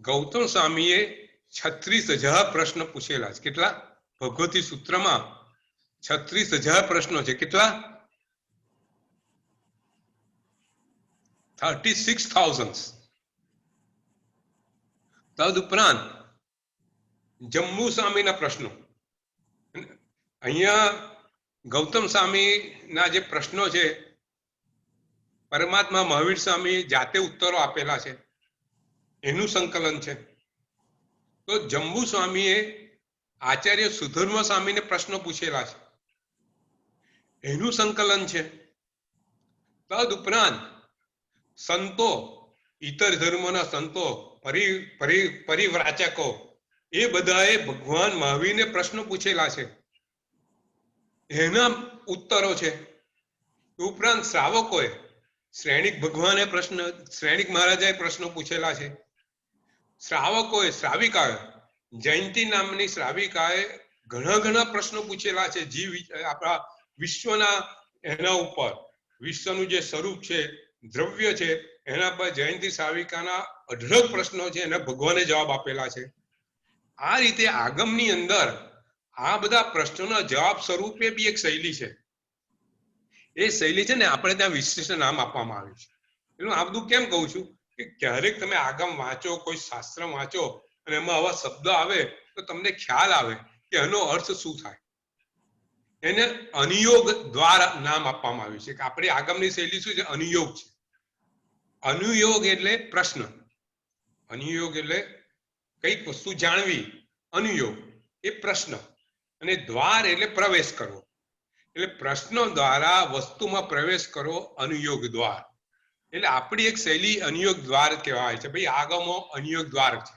Speaker 2: ગૌતમ સ્વામીએ 36,000 પ્રશ્ન પૂછેલા છે. કેટલા? ભગવતી સૂત્રમાં 36,000 પ્રશ્નો છે. કેટલા? 36,000. તદ ઉપરાંત જમ્મુ સ્વામીના પ્રશ્નો અહીંયા ગૌતમ સ્વામીના જે પ્રશ્નો છે, પરમાત્મા મહાવીર સ્વામી જાતે ઉત્તરો આપેલા છે, એનું સંકલન છે. તો જંબુ સ્વામીએ આચાર્ય સુધર્મ સ્વામીને પ્રશ્નો પૂછેલા છે, એનું સંકલન છે. તદ ઉપરાંત સંતો, ઇતર ધર્મોના સંતો, પરિવ્રાચકો, એ બધાએ ભગવાન મહાવીરને પ્રશ્નો પૂછેલા છે, એના ઉત્તરો છે. ઉપરાંત શ્રાવકોએ, શ્રેણિક ભગવાને શ્રેણિક મહારાજાએ પ્રશ્નો પૂછેલા છે. શ્રાવકોએ, શ્રાવિકાએ, જયંતી નામની શ્રાવિકાએ ઘણા પ્રશ્નો પૂછેલા છે જીવ આપણા વિશ્વના એના ઉપર, વિશ્વનું જે સ્વરૂપ છે, દ્રવ્ય છે, એના પર જયંતી શ્રાવિકાના અઢળક પ્રશ્નો છે, એને ભગવાને જવાબ આપેલા છે. આ રીતે આગમની અંદર આ બધા પ્રશ્નોના જવાબ સ્વરૂપે બી એક શૈલી છે. એ શૈલી છે ને આપણે ત્યાં વિશિષ્ટ નામ આપવામાં આવ્યું છે. એટલે આ બધું કેમ કહું છું કે ક્યારેક તમે આગમ વાંચો, કોઈ શાસ્ત્ર વાંચો અને એમાં આવા શબ્દ આવે તો તમને ખ્યાલ આવે કે એનો અર્થ શું થાય. એને અનુયોગ દ્વારા નામ આપવામાં આવ્યું છે કે આપણી આગમની શૈલી શું છે? અનુયોગ છે. અનુયોગ એટલે પ્રશ્ન, અનુયોગ એટલે કઈક વસ્તુ જાણવી, અનુયોગ એ પ્રશ્ન, અને દ્વાર એટલે પ્રવેશ કરવો. એટલે પ્રશ્નો દ્વારા વસ્તુમાં પ્રવેશ કરવો, અનુયોગ દ્વાર. એટલે આપણી એક શૈલી અનુયોગ દ્વાર કહેવાય છે. ભાઈ આગમો અનુયોગ દ્વાર છે,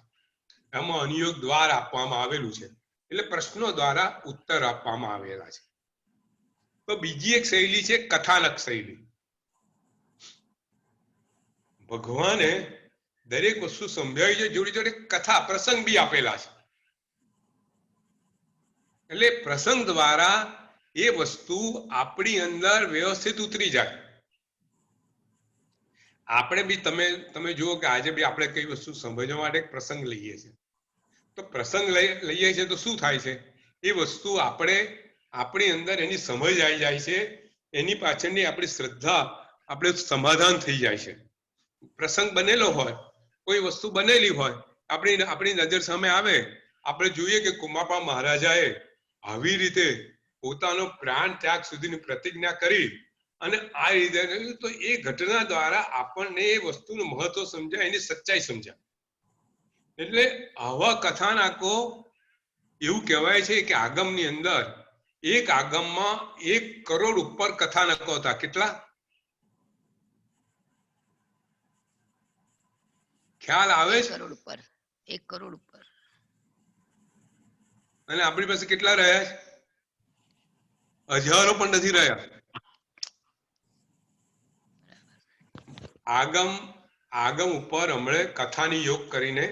Speaker 2: એમાં અનુયોગ દ્વાર આપવામાં આવેલું છે, એટલે પ્રશ્નો દ્વારા ઉત્તર આપવામાં આવેલા છે. તો બીજી એક શૈલી છે કથાનક શૈલી. ભગવાને દરેક વસ્તુ સમજાવી છે, જોડે જોડે કથા પ્રસંગ બી આપેલા છે. એટલે પ્રસંગ દ્વારા એ વસ્તુ આપણી અંદર વ્યવસ્થિત ઉતરી જાય. આપણે બી તમે જુઓ કે આજે બી આપણે કઈ વસ્તુ સમજવા માટે પ્રસંગ લઈએ છીએ, તો પ્રસંગ લઈએ છીએ તો શું થાય છે? એ વસ્તુ આપણી અંદર એની સમજ આવી જાય છે, એની પાછળની આપણી શ્રદ્ધા, આપણે સમાધાન થઈ જાય છે. પ્રસંગ બનેલો હોય, કોઈ વસ્તુ બનેલી હોય, આપણી નજર સામે આવે, આપણે જોઈએ કે કુમાપા મહારાજાએ આવી રીતે પોતાનો પ્રાણ ત્યાગ સુધીની પ્રતિજ્ઞા કરી અને આ રીતે, તો એ ઘટના દ્વારા આપણને એ વસ્તુનું મહત્વ સમજાય, એની સચ્ચાઈ સમજાય. એટલે આવા કથાનકો, એવું કહેવાય છે કે આગમની અંદર એક આગમમાં 1 કરોડ ઉપર કથાનકો હતા. કેટલા? ખ્યાલ આવે છે?
Speaker 1: 1 કરોડ ઉપર. 1 કરોડ ઉપર.
Speaker 2: અને આપણી પાસે કેટલા રહ્યા છે? હજારો પણ નથી રહ્યા. આગમ ઉપર હમણે કથાની યોગ કરીને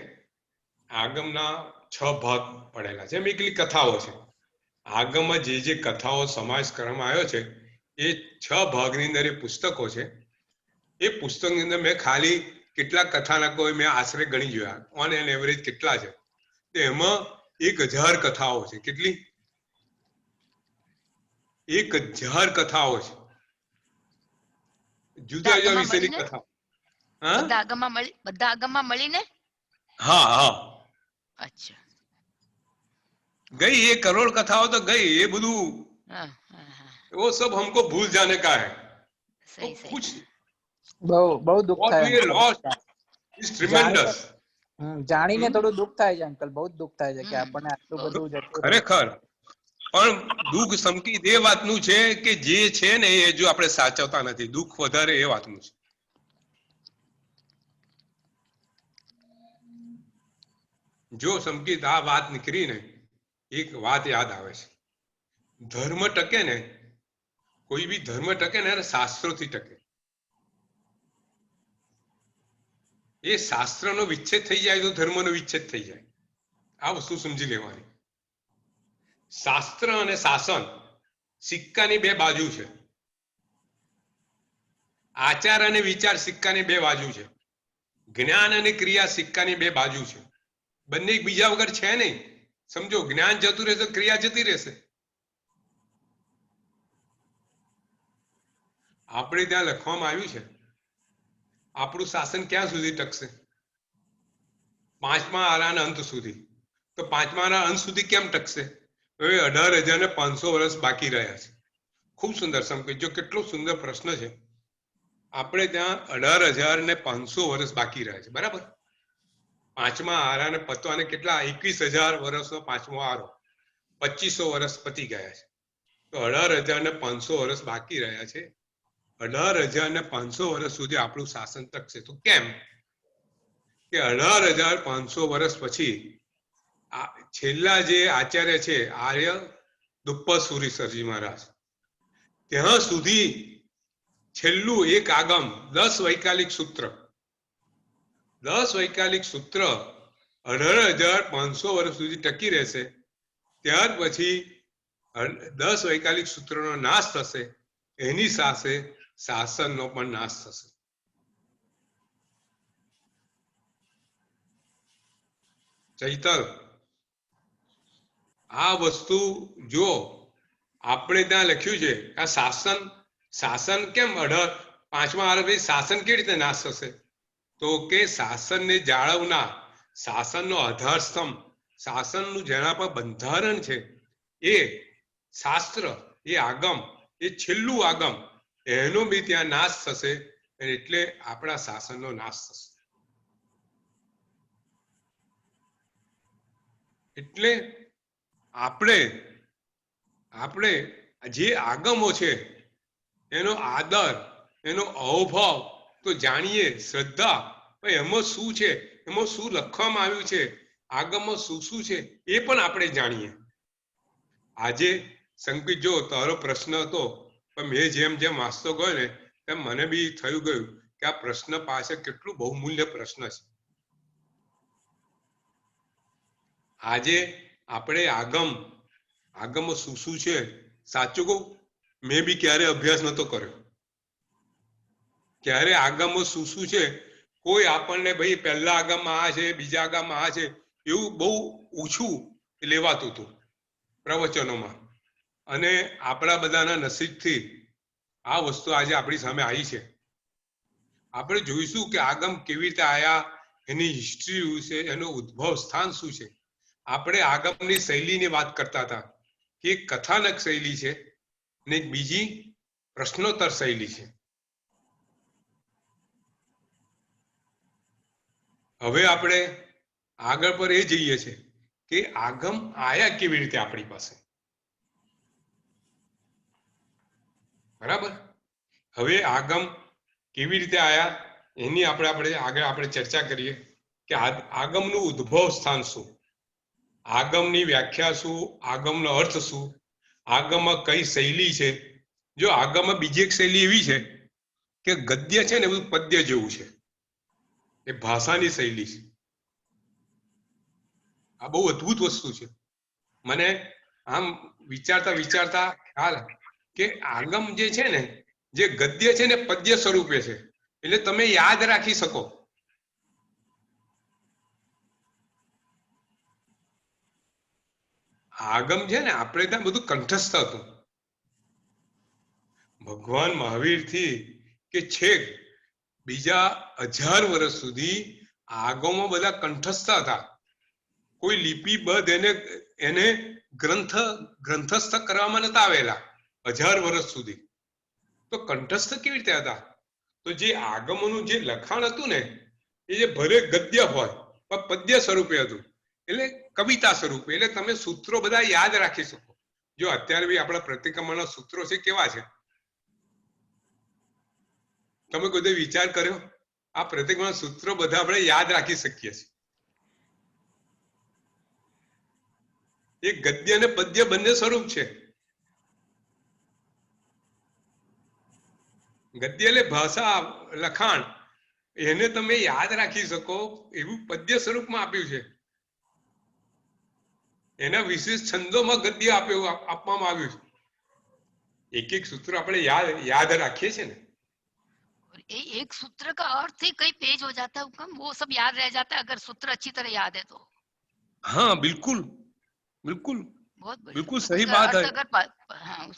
Speaker 2: આગમના 6 ભાગ પડેલા છે. એમ એકલી કથાઓ છે. આગમમાં જે કથાઓ સમાવેશ કરવામાં આવ્યો છે એ 6 ભાગની અંદર એ પુસ્તકો છે. એ પુસ્તકની અંદર મેં ખાલી કેટલા કથાનકો મેં આશરે ગણી જોયા, ઓન એન એવરેજ કેટલા છે. તો એમાં 1000 કથાઓ છે. કેટલી? 1000 કથાઓ છે, જુદા જુદા વિષયની કથા.
Speaker 1: બધા આગમમાં મળીને?
Speaker 2: હા.
Speaker 1: અચ્છા.
Speaker 2: गई 1 करोड़ कथाओं तो गई, ये બધું वो सब हमको भूल जाने का है.
Speaker 1: सही
Speaker 2: तो कुछ
Speaker 3: બહુ દુઃખ
Speaker 2: what
Speaker 3: થાય
Speaker 2: we lost is tremendous.
Speaker 3: જાણીને થોડું દુઃખ થાય છે અંકલ, બહુ દુઃખ થાય છે કે આપણને આટલું બધું જતું
Speaker 2: ખરેખર પણ દુઃખ સંકિત એ વાતનું છે કે જે છે ને એ જો આપણે સાચવતા નથી, દુઃખ વધારે એ વાતનું છે. જો સંકિત આ વાત નીકળી ને, એક વાત યાદ આવે છે, ધર્મ ટકે ને, કોઈ બી ધર્મ ટકે ને શાસ્ત્રોથી ટકે. એ શાસ્ત્રનો વિચ્છેદ થઈ જાય તો ધર્મનો વિચ્છેદ થઈ જાય. આ વસ્તુ સમજી લેવાની. શાસ્ત્ર અને શાસન સિક્કાની 2 બાજુ છે. આચાર અને વિચાર સિક્કાની 2 બાજુ છે. જ્ઞાન અને ક્રિયા સિક્કાની 2 બાજુ છે. બંને એકબીજા વગર છે નહીં. સમજો, જ્ઞાન જતું રહેશે, ક્રિયા જતી રહેશે. આપણે ત્યાં લખવામાં આવ્યું છે આપણું શાસન ક્યાં સુધી ટકશે? 5મા આરાના અંત સુધી. તો 5મા આરાના અંત સુધી કેમ ટકશે? હવે 18,500 વર્ષ બાકી રહ્યા છે. ખૂબ સુંદર સંકેત. જો કેટલો સુંદર પ્રશ્ન છે. આપણે ત્યાં 18,500 વર્ષ બાકી રહ્યા છે, બરાબર. પાંચમા આરાને પતવાને કેટલા 21,000 વર્ષનો પાંચમો આરો, 2500 વર્ષ પતી ગયા છે. તો 18,500 વર્ષ બાકી રહ્યા છે. 18,500 વર્ષ સુધી આપણું શાસન ટકશે. તો કેમ કે 18,500 વર્ષ પછી છેલ્લા જે આચાર્ય છે આર્ય દુપ્પા સૂરીસરજી મહારાજ, ત્યાં સુધી છેલ્લું એક આગમ 10 વૈકાલિક સૂત્ર 18,500 વર્ષ સુધી ટકી રહેશે. ત્યાર પછી 10 વૈકાલિક સૂત્રનો નાશ થશે. એની સાથે શાસનનો પણ નાશ થશે. ચૈતર, આ વસ્તુ જો આપણે ત્યાં લખ્યું છે આ શાસન કેમ પાંચમા આરા પછી શાસન કેવી રીતે નાશ થશે? તો કે શાસનને જાળવનાર, શાસનનો આધાર સ્તંભ, શાસનનું જેના પર બંધારણ છે એ શાસ્ત્ર, એ આગમ, એ છેલ્લું આગમ, એનો બી ત્યાં નાશ થશે. એટલે આપણા શાસનનો નાશ થશે. એટલે આપણે જે આગમો છે એનો આદર, એનો અહોભાવ તો જાણીએ, શ્રદ્ધા, એમાં શું છે, એમાં શું લખવામાં આવ્યું છે, આગમમાં શું શું છે એ પણ આપણે જાણીએ. આજે સંકેત, જો તારો પ્રશ્ન હતો પણ મેં જેમ જેમ વાંચતો ગયો ને તેમ મને બી થયું ગયું કે આ પ્રશ્ન પાછળ કેટલું બહુમૂલ્ય પ્રશ્ન છે. આજે આપણે આગમ શું શું છે, સાચું કહું મેં બી ક્યારે અભ્યાસ નતો કર્યો. ક્યારે આગમો શું શું છે કોઈ આપણને ભાઈ પહેલા આગમમાં આ છે, બીજા આગમમાં આ છે, એવું બહુ ઓછું લેવાતું હતું પ્રવચનોમાં. અને આપણા બધાના નસીબથી આ વસ્તુ આજે આપણી સામે આવી છે. આપણે જોઈશું કે આગમ કેવી રીતે આયા, એની હિસ્ટ્રી શું છે, એનું ઉદ્ભવ સ્થાન શું છે. આપણે આગમની શૈલીની વાત કરતા હતા કે એક કથાનક શૈલી છે અને એક બીજી પ્રશ્નોત્તર શૈલી છે. હવે આપણે આગળ પર એ જઈએ છે કે આગમ આયા કેવી રીતે આપણી પાસે, બરાબર. હવે આગમ કેવી રીતે આયા એની આપણે ચર્ચા કરીએ કે આગમનું ઉદ્ભવ સ્થાન શું, આગમની વ્યાખ્યા શું, આગમનો અર્થ શું, આગમમાં કઈ શૈલી છે. જો આગમમાં બીજી એક શૈલી એવી છે કે ગદ્ય છે ને બધું પદ્ય જેવું છે, એ ભાષાની શૈલી છે. આ બહુ અદ્ભુત વસ્તુ છે. મને આમ વિચારતા ખ્યાલ કે આગમ જે છે ને, જે ગદ્ય છે ને પદ્ય સ્વરૂપે છે, એટલે તમે યાદ રાખી શકો. આગમ છે ને આપણે ત્યાં બધું કંઠસ્થ હતું. ભગવાન મહાવીર થી કે છેક બીજા 1000 વર્ષ સુધી આગમો બધા કંઠસ્થ હતા. કોઈ લિપિબદ્ધ એને ગ્રંથસ્થ કરવામાં નતા આવેલા 1000 વર્ષ સુધી. તો કંઠસ્થ કેવી રીતે હતા? તો જે આગમોનું જે લખાણ હતું ને એ જે ભલે ગદ્ય હોય પણ પદ્ય સ્વરૂપે હતું, એટલે કવિતા સ્વરૂપે. એટલે તમે સૂત્રો બધા યાદ રાખી શકો. જો અત્યારે બી આપણા પ્રતિક્રમણના સૂત્રો છે કેવા છે, તમે કોઈ વિચાર કર્યો? આ પ્રતિક્રમણ સૂત્રો બધા આપણે યાદ રાખી શકીએ છીએ. એ ગદ્ય અને પદ્ય બંને સ્વરૂપ છે. ગદ્ય એટલે ભાષા, લખાણ, એને તમે યાદ રાખી શકો એવું પદ્ય સ્વરૂપમાં આપ્યું છે. એના વિશેષ છંદોમાં ગદ્ય આપવામાં આવ્યું છે. એક એક સૂત્ર આપણે યાદ રાખીએ છીએ ને.
Speaker 1: एक सूत्र का अर्थ ही कई पेज हो जाता है, वो सब याद रह जाता है अगर सूत्र अच्छी तरह याद है तो.
Speaker 2: हाँ बिल्कुल बिल्कुल
Speaker 1: बहुत बढ़िया.
Speaker 2: बिल्कुल सही बात है.
Speaker 1: अगर हाँ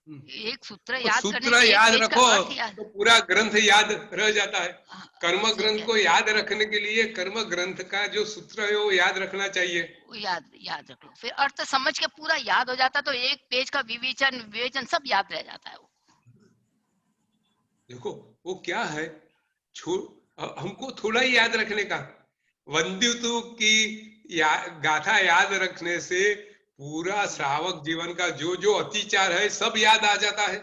Speaker 1: एक सूत्र
Speaker 2: तो
Speaker 1: याद
Speaker 2: सूत्र
Speaker 1: करने से एक
Speaker 2: याद
Speaker 1: पेज का
Speaker 2: रखो
Speaker 1: अर्थ याद।
Speaker 2: तो पूरा ग्रंथ याद रह जाता है।
Speaker 1: हाँ,
Speaker 2: कर्म
Speaker 1: सही
Speaker 2: ग्रंथ
Speaker 1: कह
Speaker 2: को
Speaker 1: रहे हैं।
Speaker 2: याद रखने के लिए कर्म ग्रंथ का जो सूत्र है वो याद रखना चाहिए।
Speaker 1: वो याद याद रख लो, फिर अर्थ समझ के पूरा याद हो जाता, तो एक पेज का विवेचन सब याद रह जाता है वो।
Speaker 2: देखो वो क्या है, हमको थोड़ा ही याद रखने का, वंदितु की गाथा याद रखने से पूरा श्रावक जीवन का जो जो अतिचार है सब याद आ जाता है।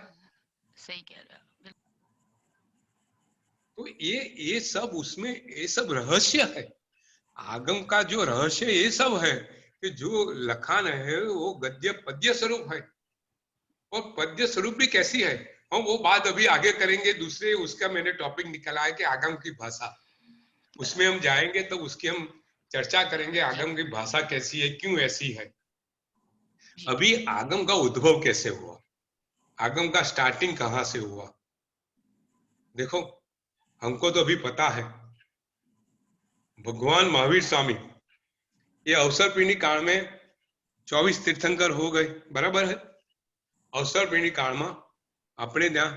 Speaker 1: सही कह रहे हो।
Speaker 2: तो ये सब उसमें ये सब रहस्य है, आगम का जो रहस्य ये सब है कि जो लखान है वो गद्य पद्य स्वरूप है, और पद्य स्वरूप भी कैसी है हम वो बात अभी आगे करेंगे। दूसरे उसका मैंने टॉपिक निकाला है कि आगम की भाषा, उसमें हम जाएंगे तो उसकी हम चर्चा करेंगे आगम की भाषा कैसी है, क्यों ऐसी है। अभी आगम का उद्भव कैसे हुआ, आगम का स्टार्टिंग कहां से हुआ। देखो हमको तो अभी पता है भगवान महावीर स्वामी ये अवसरपीढ़ी काल में 24 तीर्थंकर हो गए, बराबर है। अवसरपीढ़ी काल में આપણે ત્યાં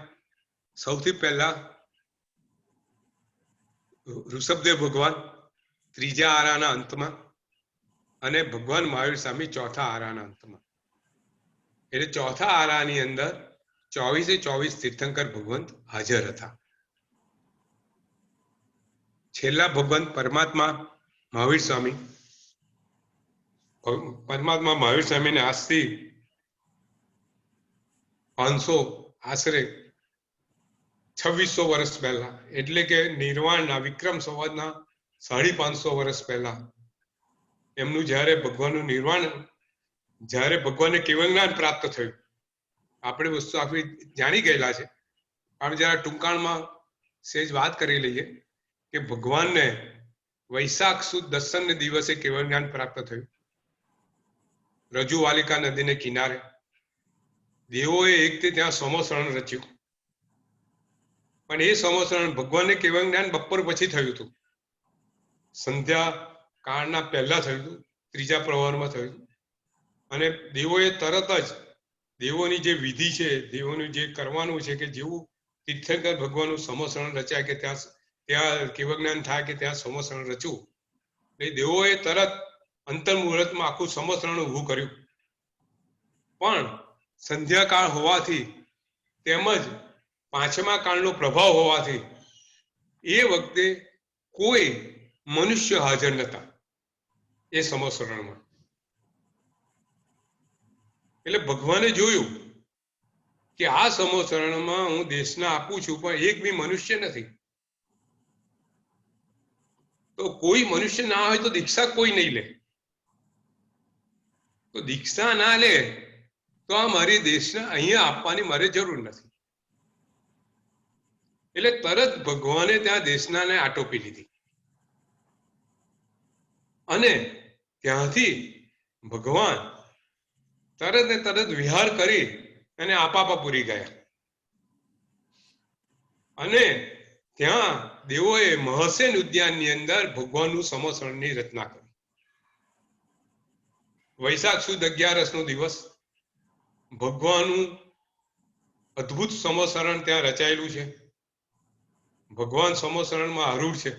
Speaker 2: સૌથી પહેલા ઋષભદેવ ભગવાન ત્રીજા આરાના અંતમાં અને ભગવાન મહાવીર સ્વામી ચોથા આરાના અંતમાં, એટલે ચોથા આરાની અંદર 24 તીર્થંકર ભગવંત હાજર હતા. છેલ્લા ભગવંત પરમાત્મા મહાવીર સ્વામી, પરમાત્મા મહાવીર સ્વામીને આજથી 500 આશરે 2600 વર્ષ પહેલા, એટલે કે નિર્વાણના વિક્રમ સંવતના 550 વર્ષ પહેલા એમનું જ્યારે ભગવાનનું નિર્વાણ, જ્યારે ભગવાનને કેવલ જ્ઞાન પ્રાપ્ત થયું, આપણે વસ્તુ આપણી જાણી ગયેલા છે પણ જરા ટૂંકાણમાં સેજ વાત કરી લઈએ કે ભગવાનને વૈશાખ સુદ દસમને દિવસે કેવલ જ્ઞાન પ્રાપ્ત થયું. રજુવાલિકા નદીને કિનારે દેવોએ એકથી ત્યાં સમોસરણ રચ્યું, પણ એ સમોસરણ ભગવાનને કેવલ જ્ઞાન બપોર પછી થયું હતું, સંધ્યા કાળના પહેલા થયું હતું, ત્રીજા પ્રહરમાં થયું હતું. અને દેવોએ તરત જ દેવોની જે વિધિ છે, દેવોનું જે કરવાનું છે કે જેવું તીર્થંકર ભગવાનનું સમોસરણ રચાય કે ત્યાં કેવળ જ્ઞાન થાય કે ત્યાં સમોસરણ રચવું, એટલે દેવોએ તરત અંતર મુહૂર્તમાં આખું સમોસરણ ઊભું કર્યું. પણ સંધ્યાકાળ હોવાથી તેમજ પાંચમા કાળનો પ્રભાવ હોવાથી એ વખતે કોઈ મનુષ્ય હાજર નતા એ સમોસરણમાં. એટલે ભગવાને જોયું કે આ સમોસરણમાં હું દેશના આપું છું પણ એક બી મનુષ્ય નથી, તો કોઈ મનુષ્ય ના હોય તો દીક્ષા કોઈ નહીં લે, તો દીક્ષા ના લે તો આ મારી દેશને અહીંયા આપવાની મારે જરૂર નથી. એટલે તરત ભગવાને ત્યાં દેશનાને આટોપી લીધી અને ત્યાંથી ભગવાન તરત ને તરત વિહાર કરી અને આપાપાપુરી ગયા. અને ત્યાં દેવોએ મહસેન ઉદ્યાનની અંદર ભગવાનનું સમોસરણની રચના કરી. વૈશાખ સુદ 11નો દિવસ ભગવાનનું અદ્ભુત સમોસરણ ત્યાં રચાયેલું છે. ભગવાન સમોસરણમાં આરૂઢ છે,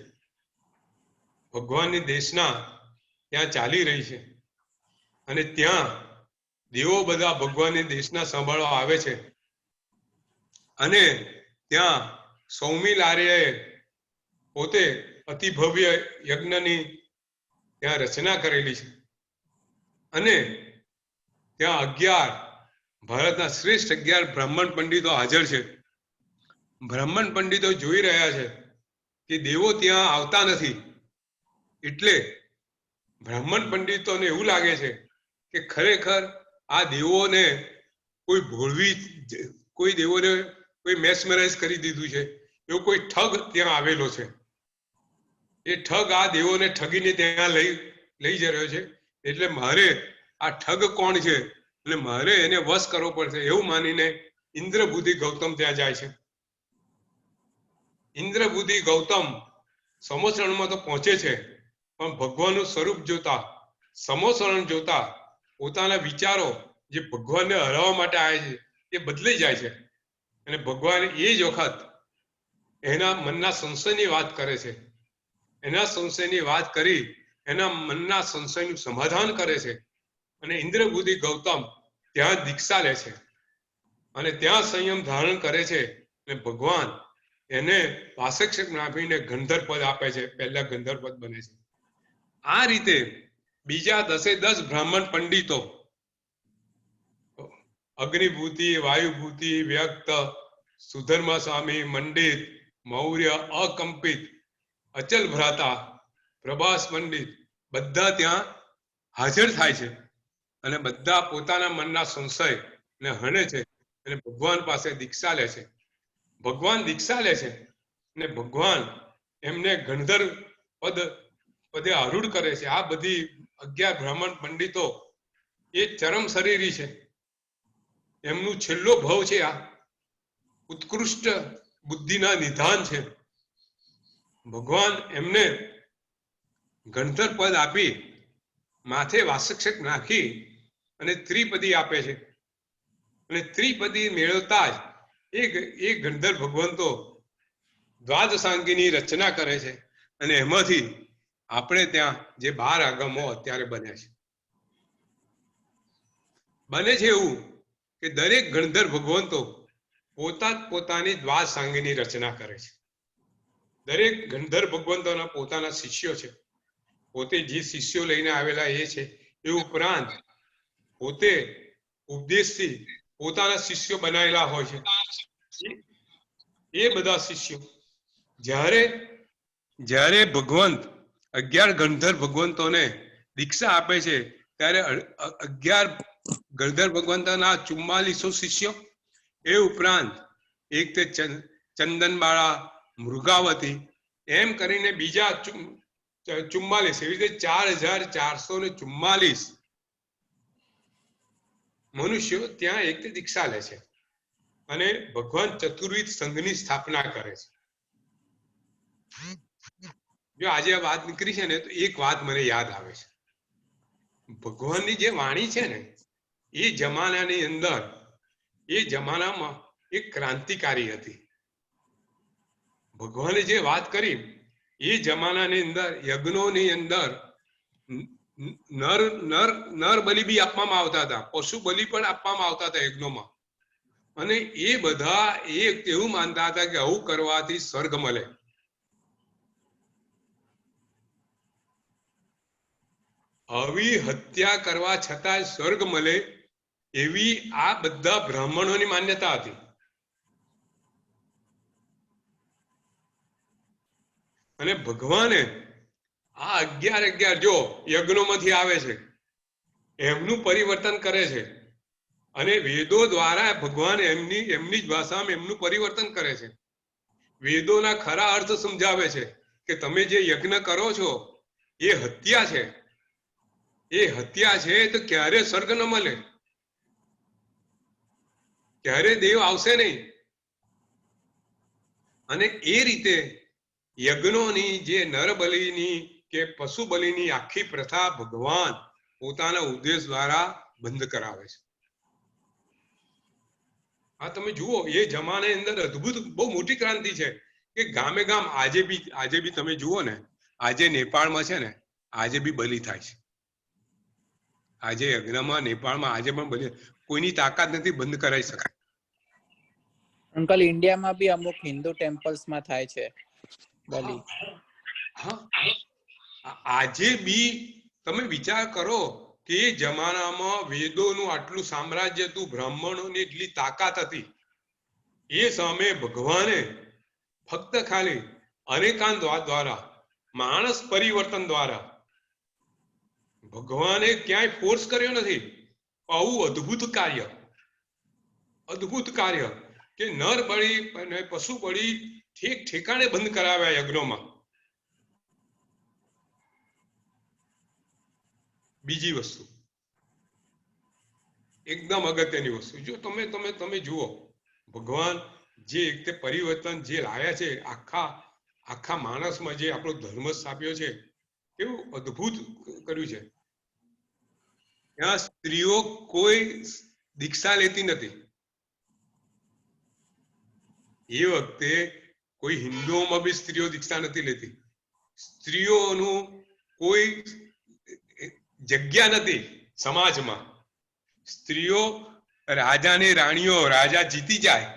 Speaker 2: ભગવાનની દેશના ત્યાં ચાલી રહી છે અને ત્યાં દેવો બધા ભગવાનની દેશના સંભાળવા આવે છે. અને ત્યાં સૌમિલ આર્યએ પોતે અતિ ભવ્ય યજ્ઞની ત્યાં રચના કરેલી છે અને ત્યાં 11 ભારતના શ્રેષ્ઠ 11 બ્રાહ્મણ પંડિતો હાજર છે. બ્રાહ્મણ પંડિતો જોઈ રહ્યા છે કે દેવો ત્યાં આવતા નથી, એટલે બ્રાહ્મણ પંડિતોને એવું લાગે છે કે ખરેખર આ દેવોને કોઈ ભોળવી, કોઈ દેવોને કોઈ મેસમરાઇઝ કરી દીધું છે, એવો કોઈ ઠગ ત્યાં આવેલો છે. એ ઠગ આ દેવોને ઠગીને ત્યાં લઈ જઈ રહ્યો છે, એટલે મારે આ ઠગ કોણ છે એટલે મારે એને વશ કરવો પડશે એવું માનીને ઇન્દ્રબુદ્ધિ ગૌતમ ત્યાં જાય છે. ઇન્દ્રબુદ્ધિ ગૌતમ સમોસરણમાં તો પહોંચે છે પણ ભગવાનનું સ્વરૂપ જોતા, સમોસરણ જોતા પોતાના વિચારો જે ભગવાનને હરાવવા માટે આવે છે એ બદલાઈ જાય છે અને ભગવાન એ જ વખત એના મનના સંશયની વાત કરે છે. એના સંશયની વાત કરી એના મનના સંશયનું સમાધાન કરે છે અને ઇન્દ્રબુદ્ધિ ગૌતમ ત્યાં દીક્ષા લે છે અને ત્યાં સંયમ ધારણ કરે છે અને ભગવાન એને વાસક્ષેપ નાભીને ગંધર્વ પદ આપે છે. પહેલા ગંધર્વ પદ બને છે. આ રીતે બીજા 10 બ્રાહ્મણ પંડિતો અગ્નિભૂતિ, વાયુભૂતિ, વ્યક્ત, સુધર્મા સ્વામી, મંડિત, મૌર્ય, અકંપિત, અચલ ભ્રાતા, પ્રભાસ પંડિત બધા ત્યાં હાજર થાય છે અને બધા પોતાના મનના સંશય ને હણે છે અને ભગવાન પાસે દીક્ષા લે છે. ભગવાન દીક્ષા લે છે અને ભગવાન એમને ગંધર્વ પદે આરૂઢ કરે છે. આ બધી 11 બ્રાહ્મણ પંડિતો એ ચરમ શરીરી છે. એમનું છેલ્લો ભાવ છે. આ ઉત્કૃષ્ટ બુદ્ધિના નિધાન છે. ભગવાન એમને ગંધર્વ પદ આપી માથે વાસક્ષેપ નાખી અને ત્રિપદી આપે છે અને ત્રિપદી મેળવતા જ એ ગંધર્વ ભગવંતો દ્વાદશાંગીની રચના કરે છે અને એમાંથી આપણે ત્યાં જે 12 આગમો અત્યારે બન્યા છે. બને છે એવું કે દરેક ગંધર્વ ભગવંતો પોતાની દ્વાદશાંગીની રચના કરે છે. દરેક ગંધર્વ ભગવંતોના પોતાના શિષ્યો છે. પોતે જે શિષ્યો લઈને આવેલા એ છે. એ ઉપરાંત પોતે ઉપદેશથી પોતાના શિષ્યો બનાવેલા હોય છે. એ બધા શિષ્યો જ્યારે ભગવંત 11 ગંધર્વ ભગવંતોને દીક્ષા આપે છે ત્યારે 11 ગંધર્વ ભગવંતોના 4400 શિષ્યો, એ ઉપરાંત એક તે ચંદનબાળા, મૃગાવતી એમ કરીને બીજા 44, એવી રીતે 4444 મનુષ્યો ત્યાં એક દીક્ષા લે છે અને ભગવાન ચતુર્વિધ સંઘની સ્થાપના કરે છે. જો આજે આ વાત નીકળી છે ને તો એક વાત મને યાદ આવે છે. ભગવાનની જે વાણી છે ને એ જમાનાની અંદર એ જમાનામાં એક ક્રાંતિકારી હતી. ભગવાને જે વાત કરી એ જમાનાની અંદર યજ્ઞોની અંદર નર બલિ બી આપવામાં આવતા હતા, પશુ બલિ પણ આપવામાં આવતા હતા યજ્ઞોમાં. અને એ બધા એવું માનતા હતા કે આવું કરવાથી સ્વર્ગ મળે. આવી હત્યા કરવા છતાં સ્વર્ગ મળે એવી આ બધા બ્રાહ્મણોની માન્યતા હતી. અને ભગવાને આ 11 જો યજ્ઞોમાંથી આવે છે એમનું પરિવર્તન કરે છે અને વેદો દ્વારા ભગવાન એમની જ ભાષામાં એમનું પરિવર્તન કરે છે. વેદોના ખરા અર્થ સમજાવે છે કે તમે જે યજ્ઞ કરો છો એ હત્યા છે. એ હત્યા છે તો ક્યારે સ્વર્ગ ન મળે, ક્યારે દેવ આવશે નહીં. અને એ રીતે યજ્ઞોની જે નરબલિની કે પશુ બલિની આખી પ્રથા ભગવાન પોતાના ઉદ્દેશ દ્વારા બંધ કરાવે છે. આ તમે જુઓ એ જમાનાની અંદર અદ્ભુત બહુ મોટી ક્રાંતિ છે કે ગામે ગામ આજે બી તમે જુઓ ને, આજે નેપાળમાં છે ને આજે બી બલિ થાય છે. આજે યજ્ઞમાં નેપાળમાં આજે પણ બલિ, કોઈની તાકાત નથી બંધ કરાવી શકાય.
Speaker 3: અંકલ ઇન્ડિયામાં બી અમુક હિન્દુ ટેમ્પલ્સમાં થાય છે બલિ.
Speaker 2: હા, આજે બી તમે વિચાર કરો કે એ જમાનામાં વેદોનું આટલું સામ્રાજ્ય હતું, બ્રાહ્મણોની એટલી તાકાત હતી. એ સામે ભગવાને ફક્ત ખાલી અનેકાંત દ્વારા, માણસ પરિવર્તન દ્વારા, ભગવાને ક્યાંય ફોર્સ કર્યો નથી. આવું અદ્ભુત કાર્ય કે નર બળી અને પશુ બળી ઠેકાણે બંધ કરાવ્યા યજ્ઞોમાં. બીજી વસ્તુ એકદમ અગત્યની વસ્તુ, જો તમે જુઓ ભગવાન જે એક પરિવર્તન જે લાયા છે આખા માણસમાં, જે આપણો ધર્મ સ્થાપ્યો છે, એવું અદ્ભુત કર્યું છે. ત્યાં સ્ત્રીઓ કોઈ દીક્ષા લેતી નથી. એ વખતે કોઈ હિન્દુઓમાં બી સ્ત્રીઓ દીક્ષા નથી લેતી. સ્ત્રીઓનું કોઈ જગ્યા નથી સમાજમાં. સ્ત્રીઓ રાજાની રાણીઓ, રાજા જીતી જાય,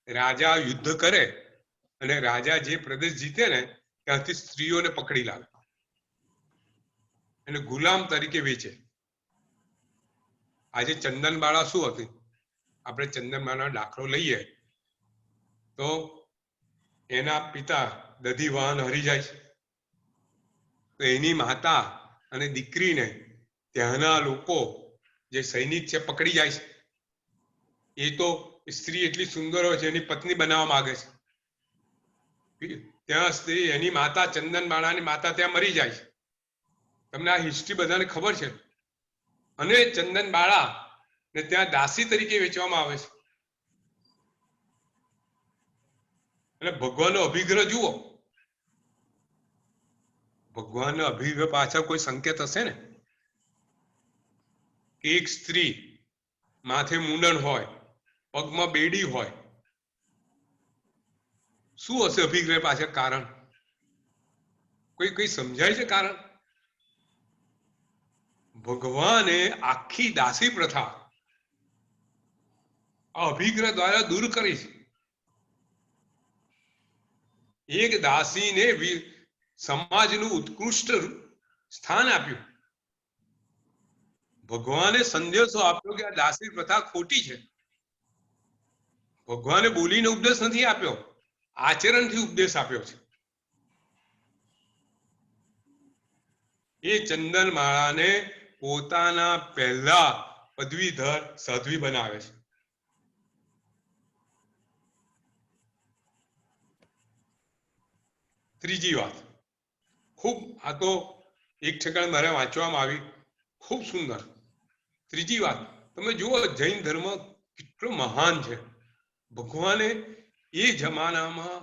Speaker 2: રાજા યુદ્ધ કરે અને રાજા જે પ્રદેશ જીતે ને ત્યાંથી સ્ત્રીઓને પકડી લાવે અને ગુલામ તરીકે વેચે. આજે ચંદનબાળા શું હતી? આપણે ચંદનબાળા દાખલો લઈએ તો એના પિતા દધીવાહન હરી જાય છે, તો એની માતા અને દીકરીને ત્યાંના લોકો જે સૈનિક છે પકડી જાય છે. એ તો સ્ત્રી એટલી સુંદર હોય છે, એની પત્ની બનાવવા માંગે છે. ત્યાં સ્ત્રી, એની માતા, ચંદનબાળાની માતા ત્યાં મરી જાય છે. તમને આ હિસ્ટ્રી બધાને ખબર છે. અને ચંદનબાળા ને ત્યાં દાસી તરીકે વેચવામાં આવે છે. અને ભગવાનનો અભિગ્રહ જુઓ. ભગવાનના અભિગ્રહ પાછળ કોઈ સંકેત હશે ને? એક સ્ત્રી માથે મુંડન હોય, પગમાં બેડી હોય, શું હશે અભિગ્રહ પાછળ કારણ? કોઈ સમજાય છે કારણ? ભગવાને આખી દાસી પ્રથા આ અભિગ્રહ દ્વારા દૂર કરી છે. એક દાસીને સમાજનું ઉત્કૃષ્ટ સ્થાન આપ્યું. ભગવાને સંદેશો આપ્યો કે આ દાસી પ્રથા ખોટી છે. ભગવાને બોલીને ઉપદેશ નથી આપ્યો, આચરણથી ઉપદેશ આપ્યો છે. એ ચંદનમાળાને પોતાના પહેલા પદવીધર સાધ્વી બનાવે છે. ત્રીજી વાત, ખૂબ, આ તો એક ઠેકાણે મારે વાંચવામાં આવી, ખૂબ સુંદર. ત્રીજી વાત, તમે જુઓ જૈન ધર્મ કેટલો મહાન છે. ભગવાને એ જમાનામાં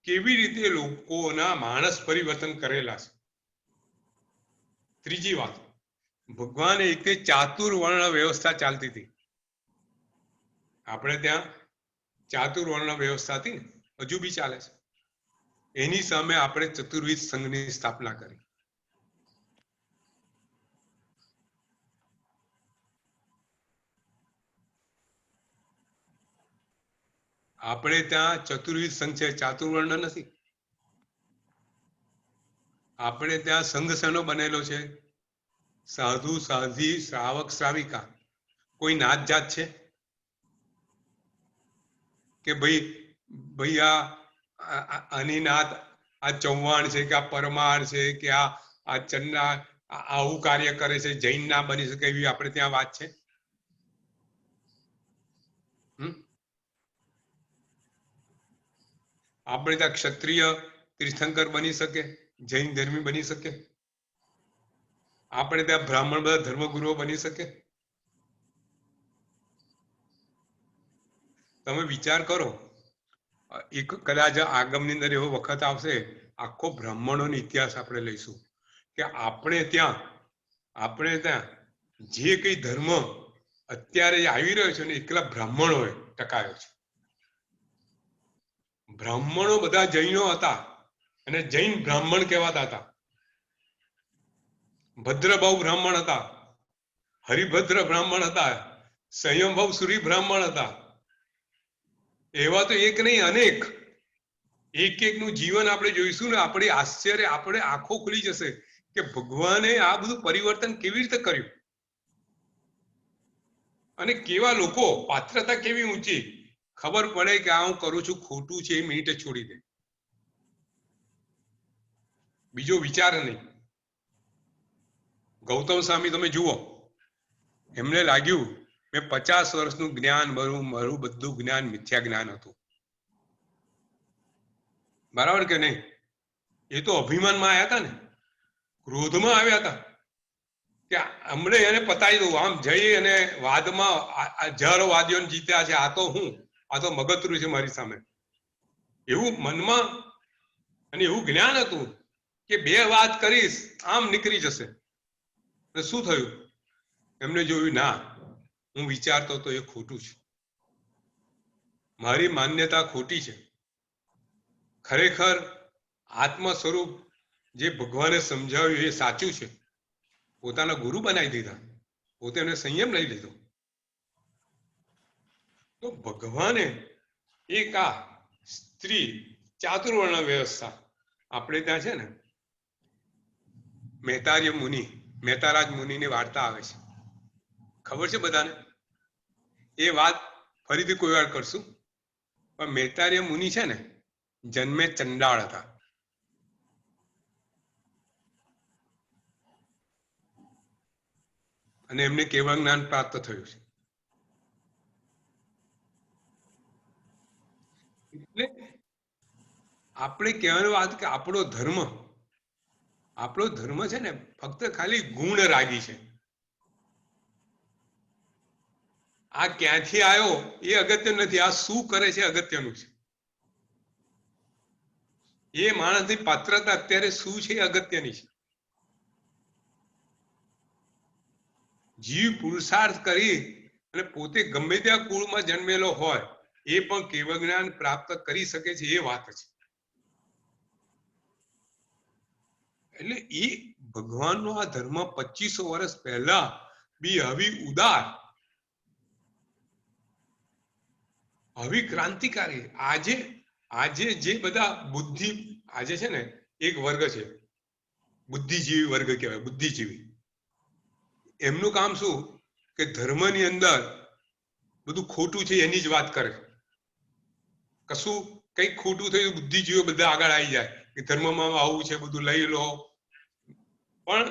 Speaker 2: કેવી રીતે લોકોના માનસ પરિવર્તન કરેલા છે. ત્રીજી વાત, ભગવાને એક ચાતુર્વર્ણ વ્યવસ્થા ચાલતી હતી. આપણે ત્યાં ચાતુર્વર્ણ વ્યવસ્થા હતી ને, હજુ બી ચાલે છે. એની સામે આપણે ચતુર્વિધ સંઘની સ્થાપના કરી. આપણે ત્યાં ચતુર્વિધ સંઘ છે, ચાતુર્વર્ણ નથી. આપણે ત્યાં સંઘ શેનો બનેલો છે? સાધુ, સાધ્વી, શ્રાવક, શ્રાવિકા. કોઈ નાત જાત છે કે ભાઈ આની નાત આ ચૌહાણ છે કે આ પરમાર છે કે આ ચંદા આવું કાર્ય કરે છે, જૈન ના બની શકે એવી આપણે ત્યાં વાત છે? આપણે ત્યાં ક્ષત્રિય તીર્થંકર બની શકે, જૈન ધર્મી બની શકે? આપણે ત્યાં બ્રાહ્મણ બધા ધર્મગુરુઓ બની શકે? તમે વિચાર કરો, એક કદાચ આગમની અંદર એવો વખત આવશે, આખો બ્રાહ્મણોનો ઇતિહાસ આપણે લઈશું કે આપણે ત્યાં જે કઈ ધર્મ અત્યારે આવી રહ્યો છે ને એકલા બ્રાહ્મણોએ ટકાયો છે. બ્રાહ્મણો બધા જૈનો હતા અને જૈન બ્રાહ્મણ કહેવાતા હતા. ભદ્રભાવ બ્રાહ્મણ હતા, હરિભદ્ર બ્રાહ્મણ હતા, સંયમભાવ સુરી બ્રાહ્મણ હતા. એવા તો એક નહીં અનેક. એક એકનું જીવન આપણે જોઈશું ને આપણી આશ્ચર્ય, આપણે આંખો ખુલી જશે કે ભગવાને આ બધું પરિવર્તન કેવી રીતે કર્યું અને કેવા લોકો, પાત્રતા કેવી ઊંચી. ખબર પડે કે આ હું કરું છું ખોટું છે એ મિનિટે છોડી દે, બીજો વિચાર નહીં. ગૌતમ સ્વામી તમે જુઓ, એમને લાગ્યું મેં 50 વર્ષનું જ્ઞાન, મારું બધું જ્ઞાન મિથ્યા જ્ઞાન હતું. બરાબર કે નહીં? એ તો અભિમાનમાં આવ્યા હતા ને, ક્રોધમાં આવ્યા હતા કે હમણે એને પતાવી દઉં, આમ જઈ અને વાદમાં હજારો વાદીઓને જીત્યા છે, આ તો મગતરું છે મારી સામે, એવું મનમાં. અને એવું જ્ઞાન હતું કે 2 વાત કરીશ આમ નીકળી જશે. શું થયું? એમને જોયું ના, હું વિચારતો તો એ ખોટું છે, મારી માન્યતા ખોટી છે. ખરેખર આત્મ સ્વરૂપ જે ભગવાને સમજાવ્યું એ સાચું છે, પોતાના ગુરુ બનાવી દીધા, પોતે એને સંયમ લઈ લીધો. તો ભગવાને એક આ સ્ત્રી ચાતુર્વર્ણ વ્યવસ્થા, આપણે ત્યાં છે ને મહેતારાજ મુનિની વાર્તા આવે છે, ખબર છે બધાને? એ વાત ફરીથી કોઈ વાર કરશું. પણ મહેતાર્ય મુનિ છે ને જન્મે ચંડાળ હતા. અને એમને કેવળ જ્ઞાન પ્રાપ્ત થયું છે. એટલે આપણે કહેવાની વાત કે આપણો ધર્મ છે ને ફક્ત ખાલી ગુણ રાગી છે. આ ક્યાંથી આવ્યો એ અગત્ય નથી, આ શું કરે છે અગત્યનું છે. એ માણસની પાત્રતા અત્યારે શું છે એ અગત્યની છે. જીવ પુરુષાર્થ કરી અને પોતે ગમે ત્યાં કુળમાં જન્મેલો હોય એ પણ કેવળ જ્ઞાન પ્રાપ્ત કરી શકે છે, એ વાત છે. એટલે એ ભગવાનનો આ ધર્મ 2500 વર્ષ પહેલા બી આવી ઉદાર, આવી ક્રાંતિકારી. આજે જે બધા આજે છે ને એક વર્ગ છે બુદ્ધિજીવી વર્ગ કહેવાય, બુદ્ધિજીવી. એમનું કામ શું કે ધર્મની અંદર બધું ખોટું છે એની જ વાત કરે. કશું કંઈક ખોટું થયું બુદ્ધિજીવીઓ બધા આગળ આવી જાય કે ધર્મમાં આવું છે, બધું લઈ લો. પણ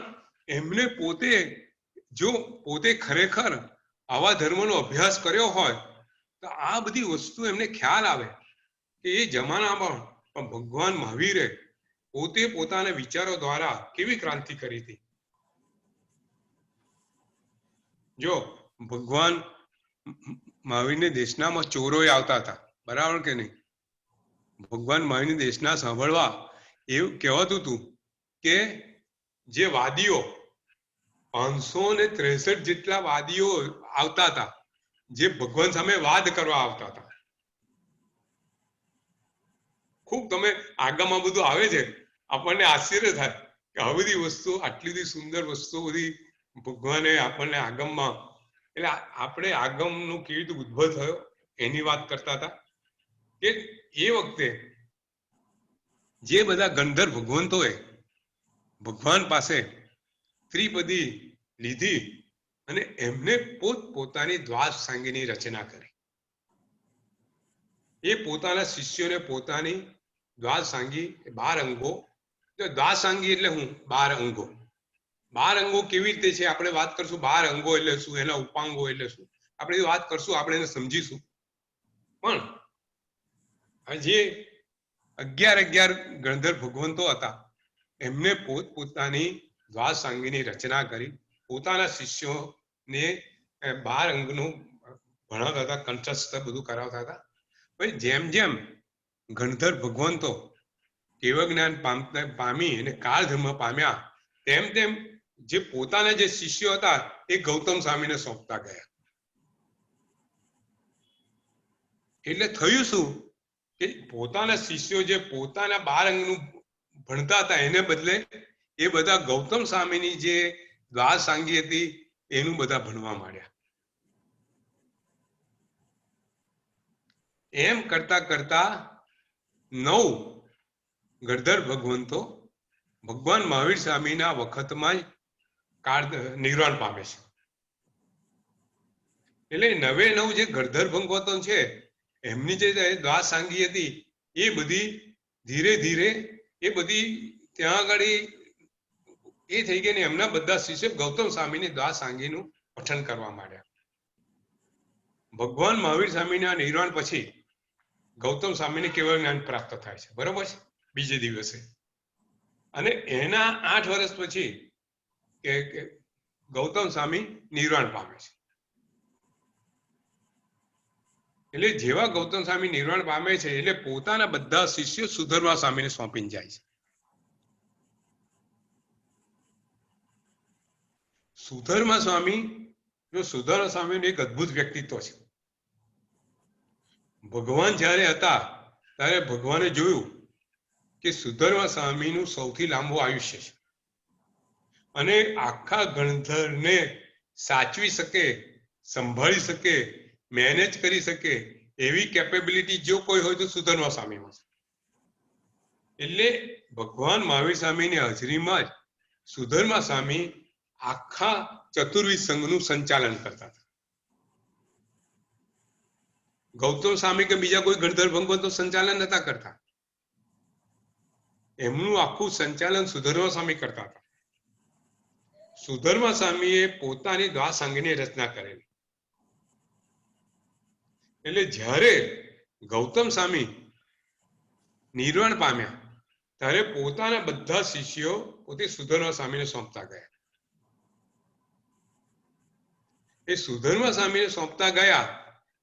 Speaker 2: એમને પોતે ખરેખર આવા ધર્મનો અભ્યાસ કર્યો હોય તો આ બધી વસ્તુ એમને ખ્યાલ આવે કે એ જમાનામાં પણ ભગવાન મહાવીરે પોતે પોતાના વિચારો દ્વારા કેવી ક્રાંતિ કરી હતી. જો ભગવાન મહાવીરને દેશનામાં ચોરોય આવતા હતા, બરાબર કે નહીં? ભગવાન મહાવીરની દેશના સાંભળવા એવું કહેવાતું હતું કે જે વાદીઓ 563 જેટલા વાદીઓ આવતા હતા જે ભગવાન સામે વાદ કરવા આવતા હતા. ખૂબ તમે આગળમાં બધું આવે છે, આપણને આશ્ચર્ય થાય કે આ બધી વસ્તુ, આટલી બધી સુંદર વસ્તુ બધી ભગવાને આપણને આગમમાં, એટલે આપણે આગમનું કેવી રીતે ઉદ્ભવ થયો એની વાત કરતા હતા કે એ વખતે જે બધા ગંધર્વ ભગવંતોએ ભગવાન પાસે ત્રિપદી લીધી અને એમને પોતાની દ્વાદશાંગીની રચના કરી. એ પોતાના શિષ્યોને પોતાની દ્વાદશાંગી 12 અંગો, દ્વાદશાંગી એટલે હું 12 અંગો. 12 અંગો કેવી રીતે છે આપણે વાત કરશું. 12 અંગો એટલે શું, એના ઉપાંગો એટલે શું, આપણે વાત કરશું, આપણે એને સમજીશું. પણ જે 11 ગંધર્વ ભગવંતો હતા એમને પોતાની દ્વાદશાંગીની રચના કરી, પોતાના શિષ્યોને 12 અંગનું ભણાવતા હતા, કંઠસ્થ બધું કરાવતા હતા. ભાઈ જેમ જેમ ગંધર્વ ભગવંતો કેવળ જ્ઞાન પામી અને કાળ ધર્મ પામ્યા તેમ તેમ જે પોતાના જે શિષ્યો હતા એ ગૌતમ સ્વામીને સોંપતા ગયા. એટલે થયું શું કે પોતાના શિષ્યો જે પોતાના 12 અંગનું ભણતા હતા એને બદલે એ બધા ગૌતમ સ્વામીની જે દ્વાદશાંગી હતી એનું બધા ભણવા માંડ્યા. એમ કરતા કરતા 9 ગંધર્વ ભગવંતો ભગવાન મહાવીર સ્વામીના વખતમાં નિર્વાણ પામે છે. એટલે 9 જે ગંધર્વ ભગવંતો છે એમની જે દ્વાદશાંગી હતી એ બધી ધીરે ધીરે એ બધી ત્યાં આગળ એ થઈ ગઈ ને એમના બધા શિષ્યો ગૌતમ સ્વામીની દ્વાદશાંગીનું પઠન કરવા માંડ્યા. ભગવાન મહાવીર સ્વામીના નિર્વાણ પછી ગૌતમ સ્વામીને કેવળ જ્ઞાન પ્રાપ્ત થાય છે, બરોબર છે, બીજે દિવસે. અને એના 8 વર્ષ પછી કે ગૌતમ સ્વામી નિર્વાણ પામે છે. એટલે જેવા ગૌતમ સ્વામી નિર્વાણ પામે છે એટલે પોતાના બધા શિષ્યો સુધર્મા સ્વામીને સોંપીને જાય છે. સુધર્મા સ્વામીનું એક અદ્ભુત વ્યક્તિત્વ છે. ભગવાન જ્યારે હતા ત્યારે ભગવાને જોયું કે સુધર્મા સ્વામીનું સૌથી લાંબુ આયુષ્ય છે અને આખા ગણધરને સાચવી શકે, સંભાળી શકે, મેનેજ કરી શકે એવી કેપેબિલિટી જો કોઈ હોય તો સુધર્મા સ્વામીમાં છે. એટલે ભગવાન મહાવીર સ્વામીની હાજરીમાં જ સુધર્મા સ્વામી આખા ચતુર્વિધ સંઘનું સંચાલન કરતા હતા. ગૌતમ સ્વામી કે બીજા કોઈ ગણધર ભગવંતો સંચાલન નતા કરતા, એમનું આખું સંચાલન સુધર્મા સ્વામી કરતા હતા. સુધર્મા સ્વામીએ પોતાની દ્વાસંઘની રચના કરેલી. એટલે જ્યારે ગૌતમ સ્વામી નિર્વાણ પામ્યા ત્યારે પોતાના બધા શિષ્યો પોતે સુધર્મા સ્વામીને સોંપતા ગયા. એ સુધર્મા સ્વામીને સોંપતા ગયા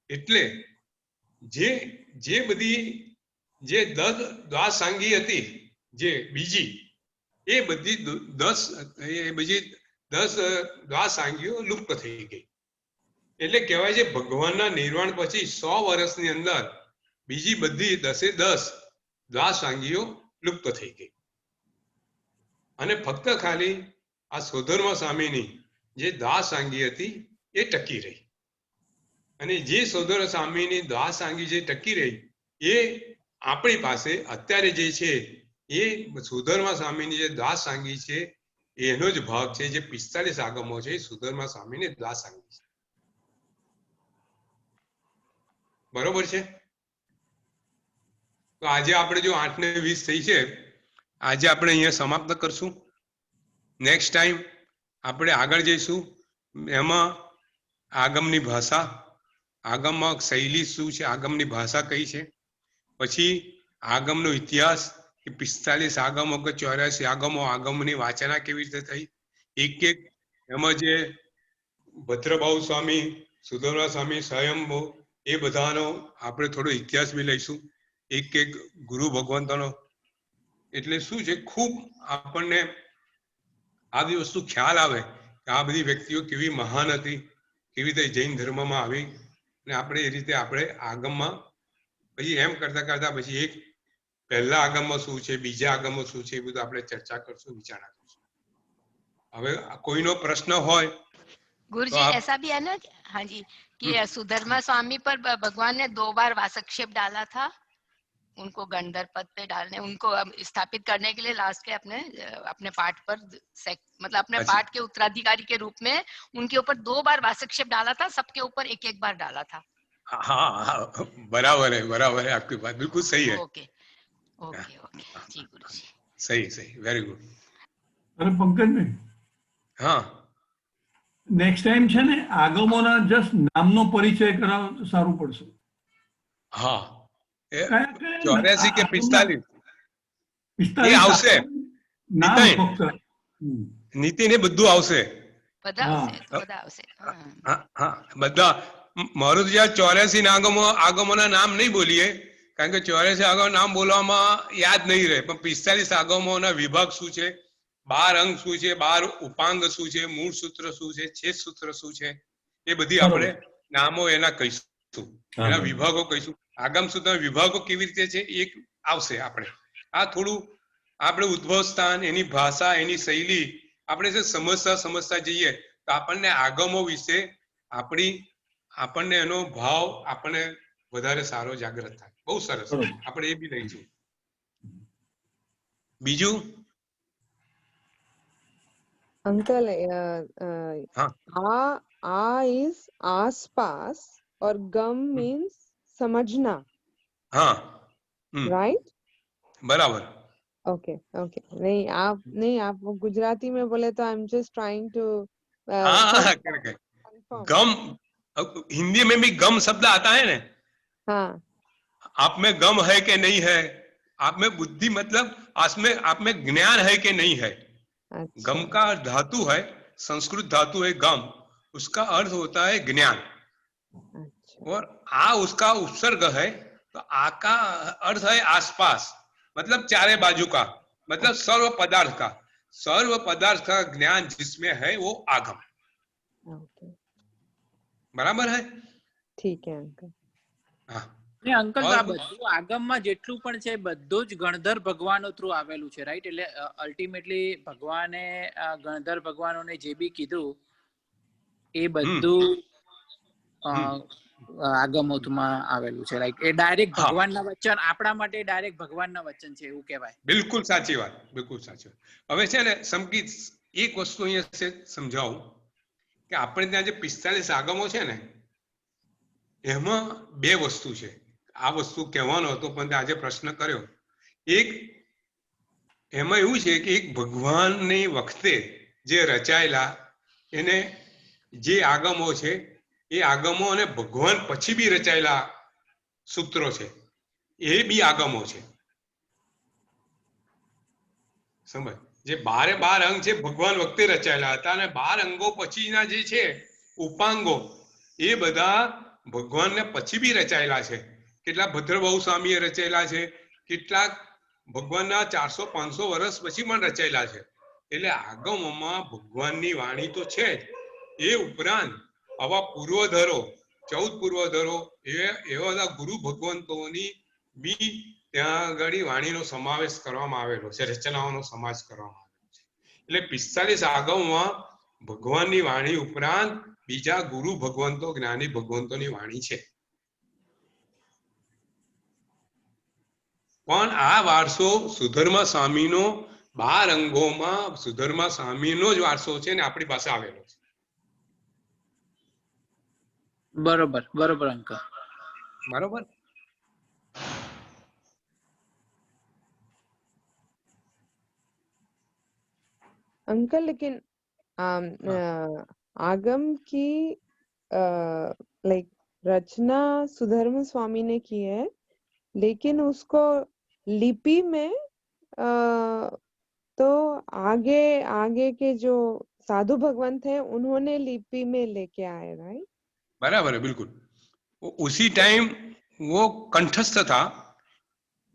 Speaker 2: એટલે જે બધી જે 10 દ્વાસાંગી હતી, જે બીજી એ બધી 10 દ્વાસાંગીઓ લુપ્ત થઈ ગઈ. એટલે કહેવાય છે ભગવાનના નિર્વાણ પછી 100 વર્ષની અંદર બીજી બધી 10 દ્વાસાંગીઓ લુપ્ત થઈ ગઈ અને ફક્ત ખાલી આ સુધર્મા સ્વામીની જે દ્વાસાંગી હતી એ ટકી રહી. અને જે સુધર્મા સ્વામીની દ્વાસાંગી જે ટકી રહી એ આપણી પાસે અત્યારે જે છે એ સુધર્મા સ્વામીની જે દ્વાસાંગી છે એનો જ ભાગ છે. જે 45 આગમો છે એ સુધર્મા સ્વામીની દ્વાસાંગી છે. બરોબર છે? તો આજે આપણે જો 8 ને 20 થઈ છે, આજે આપણે અહીંયા સમાપ્ત કરશું. નેક્સ્ટ ટાઈમ આપણે આગળ જઈશું. એમાં આગમની ભાષા, આગમમાં શૈલી શું છે, આગમની ભાષા કઈ છે, પછી આગમનો ઇતિહાસ કે 45 આગમો કે 84 આગમો, આગમની વાચના કેવી રીતે થઈ, એક એમાં જે ભદ્રભાઉ સ્વામી, સુધર્મા સ્વામી, સ્વયંભૂ એ બધાનો આપણે થોડો ઇતિહાસ બી લઈશું, એક ગુરુ ભગવંતોનો. એટલે શું છે, ખૂબ આપણને આ બધી વસ્તુ ખ્યાલ આવે કે આ બધી વ્યક્તિઓ કેવી મહાન હતી, કેવી રીતે જૈન ધર્મમાં આવી, અને આપણે એ રીતે આપણે આગમમાં પછી એમ કરતા કરતા પછી એક પહેલા આગમમાં શું છે, બીજા આગમમાં શું છે, એ બધું આપણે ચર્ચા કરશું, વિચારણા કરશું. હવે કોઈનો પ્રશ્ન હોય
Speaker 1: गुरु
Speaker 2: तो
Speaker 1: जी
Speaker 2: आप
Speaker 1: ऐसा भी है ना, हाँ जी, कि सुधर्मा स्वामी पर भगवान ने 2 बार वासक्षेप डाला था उनको गंधर्व पद पे डालने, उनको स्थापित करने के लिए लास्ट के अपने पाठ पर मतलब अपने
Speaker 2: अच्छा।
Speaker 1: पाठ के उत्तराधिकारी के रूप में उनके ऊपर 2 बार वासक्षेप डाला था, सबके ऊपर एक बार डाला था.
Speaker 2: हाँ, बराबर है, आपकी बात बिल्कुल सही है.
Speaker 1: ओके ओके ओके जी गुरु जी,
Speaker 2: सही, वेरी गुड.
Speaker 4: અરે પંકજભાઈ,
Speaker 2: હા,
Speaker 4: નેક્સ્ટ ટાઈમ છે ને આગમોના જસ્ટ નામનો પરિચય કરાવો તો સારું પડશે.
Speaker 2: હા,
Speaker 4: કયા
Speaker 2: 84 કે 45 એ
Speaker 4: 45
Speaker 2: આવશે.
Speaker 4: નામ
Speaker 2: નીતિન.
Speaker 4: ફક્ત.
Speaker 2: નીતિને બધું આવશે.
Speaker 1: બધા
Speaker 4: हाँ.
Speaker 1: આવશે તો બધા આવશે.
Speaker 2: હા, બધા. મારું તો જ્યાં 84 ના આગમોના નામ નહીં બોલીએ, કારણ કે 84 આગમ નામ બોલવામાં યાદ નહીં રહે, પણ 45 આગમોના વિભાગ શું છે, 12 અંગ શું છે, 12 ઉપાંગ શું છે, મૂળ સૂત્ર શું છે, છેદ સૂત્ર શું છે, એ બધી આપણે નામો એના કહીશું, એના વિભાગો કહીશું. આગમ સૂત્રના વિભાગો કેવી રીતે છે એક આવશે. આપણે આ થોડું આપણે ઉદ્ભવ સ્થાન, એની ભાષા, એની શૈલી આપણે જે સમજતા જઈએ તો આપણને આગમો વિશે આપણને એનો ભાવ આપણને વધારે સારો જાગૃત થાય. બહુ સરસ, આપણે એ બી લઈશું. બીજું
Speaker 5: अंकल
Speaker 2: हाँ.
Speaker 5: आ इज आसपास और गम मीन्स समझना,
Speaker 2: हाँ,
Speaker 5: राइट?
Speaker 2: बराबर.
Speaker 5: ओके ओके, नहीं आप वो गुजराती में बोले तो I am just trying to
Speaker 2: हाँ, गम, हिंदी में भी गम शब्द आता है ना.
Speaker 5: हाँ,
Speaker 2: आप में गम है कि नहीं है, आप में बुद्धि मतलब आप में ज्ञान है कि नहीं है.
Speaker 5: अच्छा.
Speaker 2: गम का धातु है, संस्कृत धातु है गम, उसका अर्थ होता है ज्ञान.
Speaker 5: अच्छा.
Speaker 2: और आ उसका उपसर्ग है, तो आ का अर्थ है आसपास, मतलब चारे बाजू का, मतलब सर्व पदार्थ का ज्ञान जिसमें है वो आगम.
Speaker 5: ओके,
Speaker 2: बराबर है.
Speaker 5: ठीक है अंकल.
Speaker 2: हाँ,
Speaker 3: ને અંકલ તો
Speaker 2: और
Speaker 3: આ બધું આગમમાં જેટલું પણ છે બધું જ ગણધર ભગવાનો થ્રુ આવેલું છે, રાઈટ? એટલે અલ્ટિમેટલી ભગવાને ગણધર ભગવાનોને જે બી કીધું એ બધું આગમોમાં આવેલું છે, રાઈટ? એ ડાયરેક્ટ
Speaker 2: हाँ
Speaker 3: ભગવાનના વચન આપણા માટે ડાયરેક્ટ ભગવાનના વચન છે એવું કહેવાય.
Speaker 2: बिल्कुल साची बात, बिल्कुल साची बात. હવે છે ને સમકી એક વસ્તુ અહીંયા સમજાવું કે આપણે ત્યાં જે 45 આગમો છે ને એમાં બે વસ્તુ છે. આ વસ્તુ કહેવાનો હતો પણ આજે પ્રશ્ન કર્યો. એક એમાં એવું છે કે એક ભગવાનની વખતે જે રચાયેલા એને જે આગમો છે એ આગમો અને ભગવાન પછી બી રચાયેલા સૂત્રો છે એ બી આગમો છે. સમજ જે 12 અંગ છે ભગવાન વખતે રચાયેલા હતા અને 12 અંગો પછીના જે છે ઉપાંગો એ બધા ભગવાનને પછી બી રચાયેલા છે. કેટલાક ભદ્રભાઉ સ્વામીએ રચાયેલા છે, કેટલાક ભગવાનના 400-500 વર્ષ પછી પણ રચાયેલા છે. એટલે આગમોમાં ભગવાનની વાણી તો છે જ, એ ઉપરાંત આવા પૂર્વધરો 14 પૂર્વધરો એવા બધા ગુરુ ભગવંતોની બી ત્યાં આગળ વાણીનો સમાવેશ કરવામાં આવેલો છે, રચનાઓનો સમાવેશ કરવામાં આવેલો છે. એટલે 45 આગમમાં ભગવાનની વાણી ઉપરાંત બીજા ગુરુ ભગવંતો જ્ઞાની ભગવંતોની વાણી છે. પણ આ વારસો સુધર્મા સ્વામીનો 12 અંગોમાં સુધર્મા સ્વામીનો જ વારસો છે ને આપણી પાસે આવેલો છે.
Speaker 3: બરોબર બરોબર અંકલ,
Speaker 2: બરોબર.
Speaker 5: अंकल लेकिन आगम की लाइक रचना सुधर्म स्वामी ने की है, लेकिन उसको लिपि में तो आगे आगे के जो साधु भगवान थे उन्होंने लिपि में लेके आए, राइट?
Speaker 2: बराबर है, बिल्कुल. उसी टाइम वो कंठस्थ था.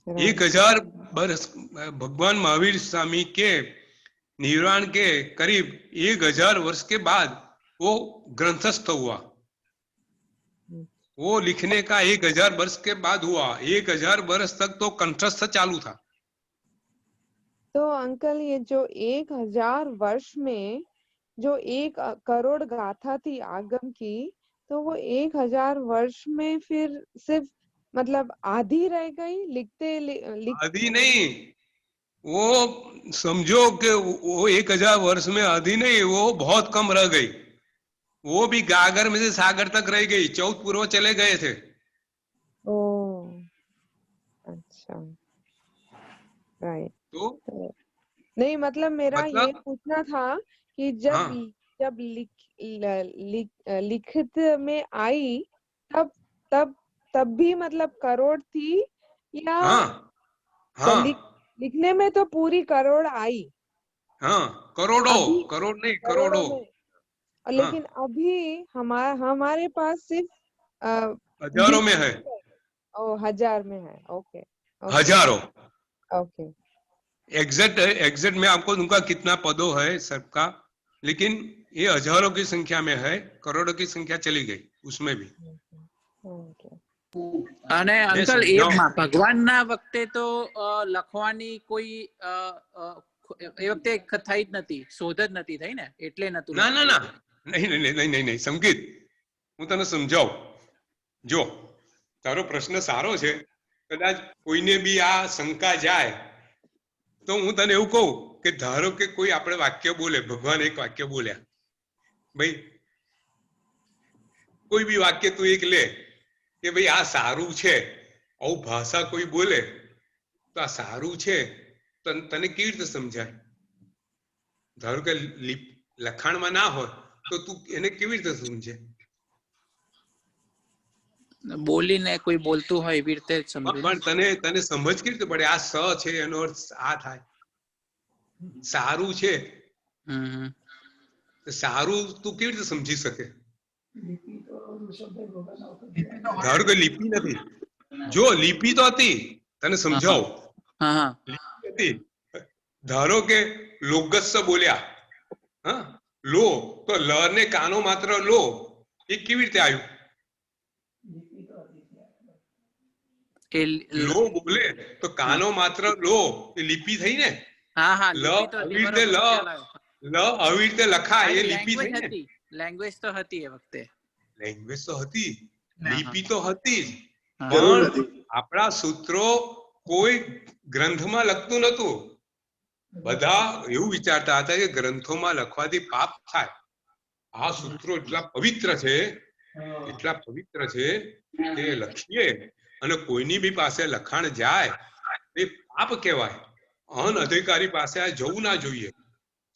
Speaker 2: 1000 वर्ष भगवान महावीर स्वामी के निर्वाण के करीब 1000 वर्ष के बाद वो ग्रंथस्थ हुआ. वो लिखने का 1000 वर्ष के बाद हुआ. 1000 वर्ष तक तो कंठस्थ चालू था.
Speaker 5: तो अंकल ये जो 1000 वर्ष में जो 1 करोड़ गाथा थी आगम की, तो वो 1000 वर्ष में फिर सिर्फ मतलब आधी रह गई लिखते
Speaker 2: आधी नहीं, वो समझो कि वो 1000 वर्ष में आधी नहीं, वो बहुत कम रह गई. वो भी गागर में से सागर तक रह गई. 14 पूर्व चले गए थे.
Speaker 5: ओ अच्छा, राइट.
Speaker 2: तो
Speaker 5: नहीं मतलब मेरा ये
Speaker 2: मतलब
Speaker 5: पूछना था कि जब जब लिखित में आई तब तब तब भी मतलब करोड़ थी या लिखने में तो पूरी करोड़ आई?
Speaker 2: हाँ, करोड़ों, करोड़ नहीं, करोड़ों.
Speaker 5: लेकिन अभी हमारे पास सिर्फ
Speaker 2: हजारों में है.
Speaker 5: ओ 1000 में है. ओके,
Speaker 2: हजारों.
Speaker 5: ओके.
Speaker 2: एग्जैक्ट मैं आपको दूंगा कितना पदों है सबका, लेकिन ये हजारों की संख्या में है. करोड़ों की संख्या चली गई उसमें भी.
Speaker 3: અને અંકલ એ ભગવાનના વખતે તો લખવાની કોઈ એ વખતે થઈ જ નથી, શોધ જ નથી થઈ ને, એટલે નતું.
Speaker 2: ના ના ના, નહીં નહીં નહીં નહીં નહીં સંગીત, હું તને સમજાવું. જો તારો પ્રશ્ન સારો છે, કદાચ કોઈને બી આ શંકા જાય તો હું તને એવું કહું કે ધારો કે કોઈ આપણે વાક્ય બોલે, ભગવાન એક વાક્ય બોલ્યા, ભાઈ કોઈ બી વાક્ય તું એક લે કે ભાઈ આ સારું છે, આવું ભાષા કોઈ બોલે તો આ સારું છે, તને કેવી રીતે સમજાય? ધારો કે લખાણમાં ના હોય તો તું એને કેવી રીતે સમજે?
Speaker 3: બોલીને કોઈ બોલતું હોય એવી રીતે સમજે.
Speaker 2: પણ તને સમજ કેવી રીતે પડે? આ સ છે એનો અર્થ આ થાય, સારું છે. સારું તું કેવી રીતે સમજી શકે? ધારો કે લિપિ નથી. જો લિપિ તો હતી, તને સમજાવું. લિપિ હતી. ધારો કે લોગસ્સ બોલ્યા, હા, લો, તો લ ને કાનો માત્ર લો, એ કેવી રીતે આવ્યું?
Speaker 3: એ
Speaker 2: લો બોલે તો કાનો માત્ર લો એ લિપિ થઈ ને.
Speaker 3: હા હા
Speaker 2: લ
Speaker 3: લિપિ તો
Speaker 2: આવી
Speaker 3: હતી,
Speaker 2: રીતે
Speaker 3: બરોબર, ખ્યાલ આવ્યો.
Speaker 2: લ આવી રીતે લખાય એ લિપિ
Speaker 3: લેંગ્વેજ
Speaker 2: થઈ ને.
Speaker 3: હતી, લેંગ્વેજ તો હતી એ વખતે.
Speaker 2: લેંગ્વેજ તો હતી,
Speaker 3: હા,
Speaker 2: લિપિ તો હતી જ,
Speaker 3: હા.
Speaker 2: પણ આપણા સૂત્રો કોઈ ગ્રંથમાં લખતું નતું. બધા એવું વિચારતા હતા કે ગ્રંથોમાં લખવાથી પાપ થાય. આ સૂત્રો એટલા પવિત્ર છે, એટલા પવિત્ર છે કે લખીએ અને કોઈની બી પાસે લખાણ જાય એ પાપ કહેવાય. અનઅધિકારી પાસે આ જવું ના જોઈએ.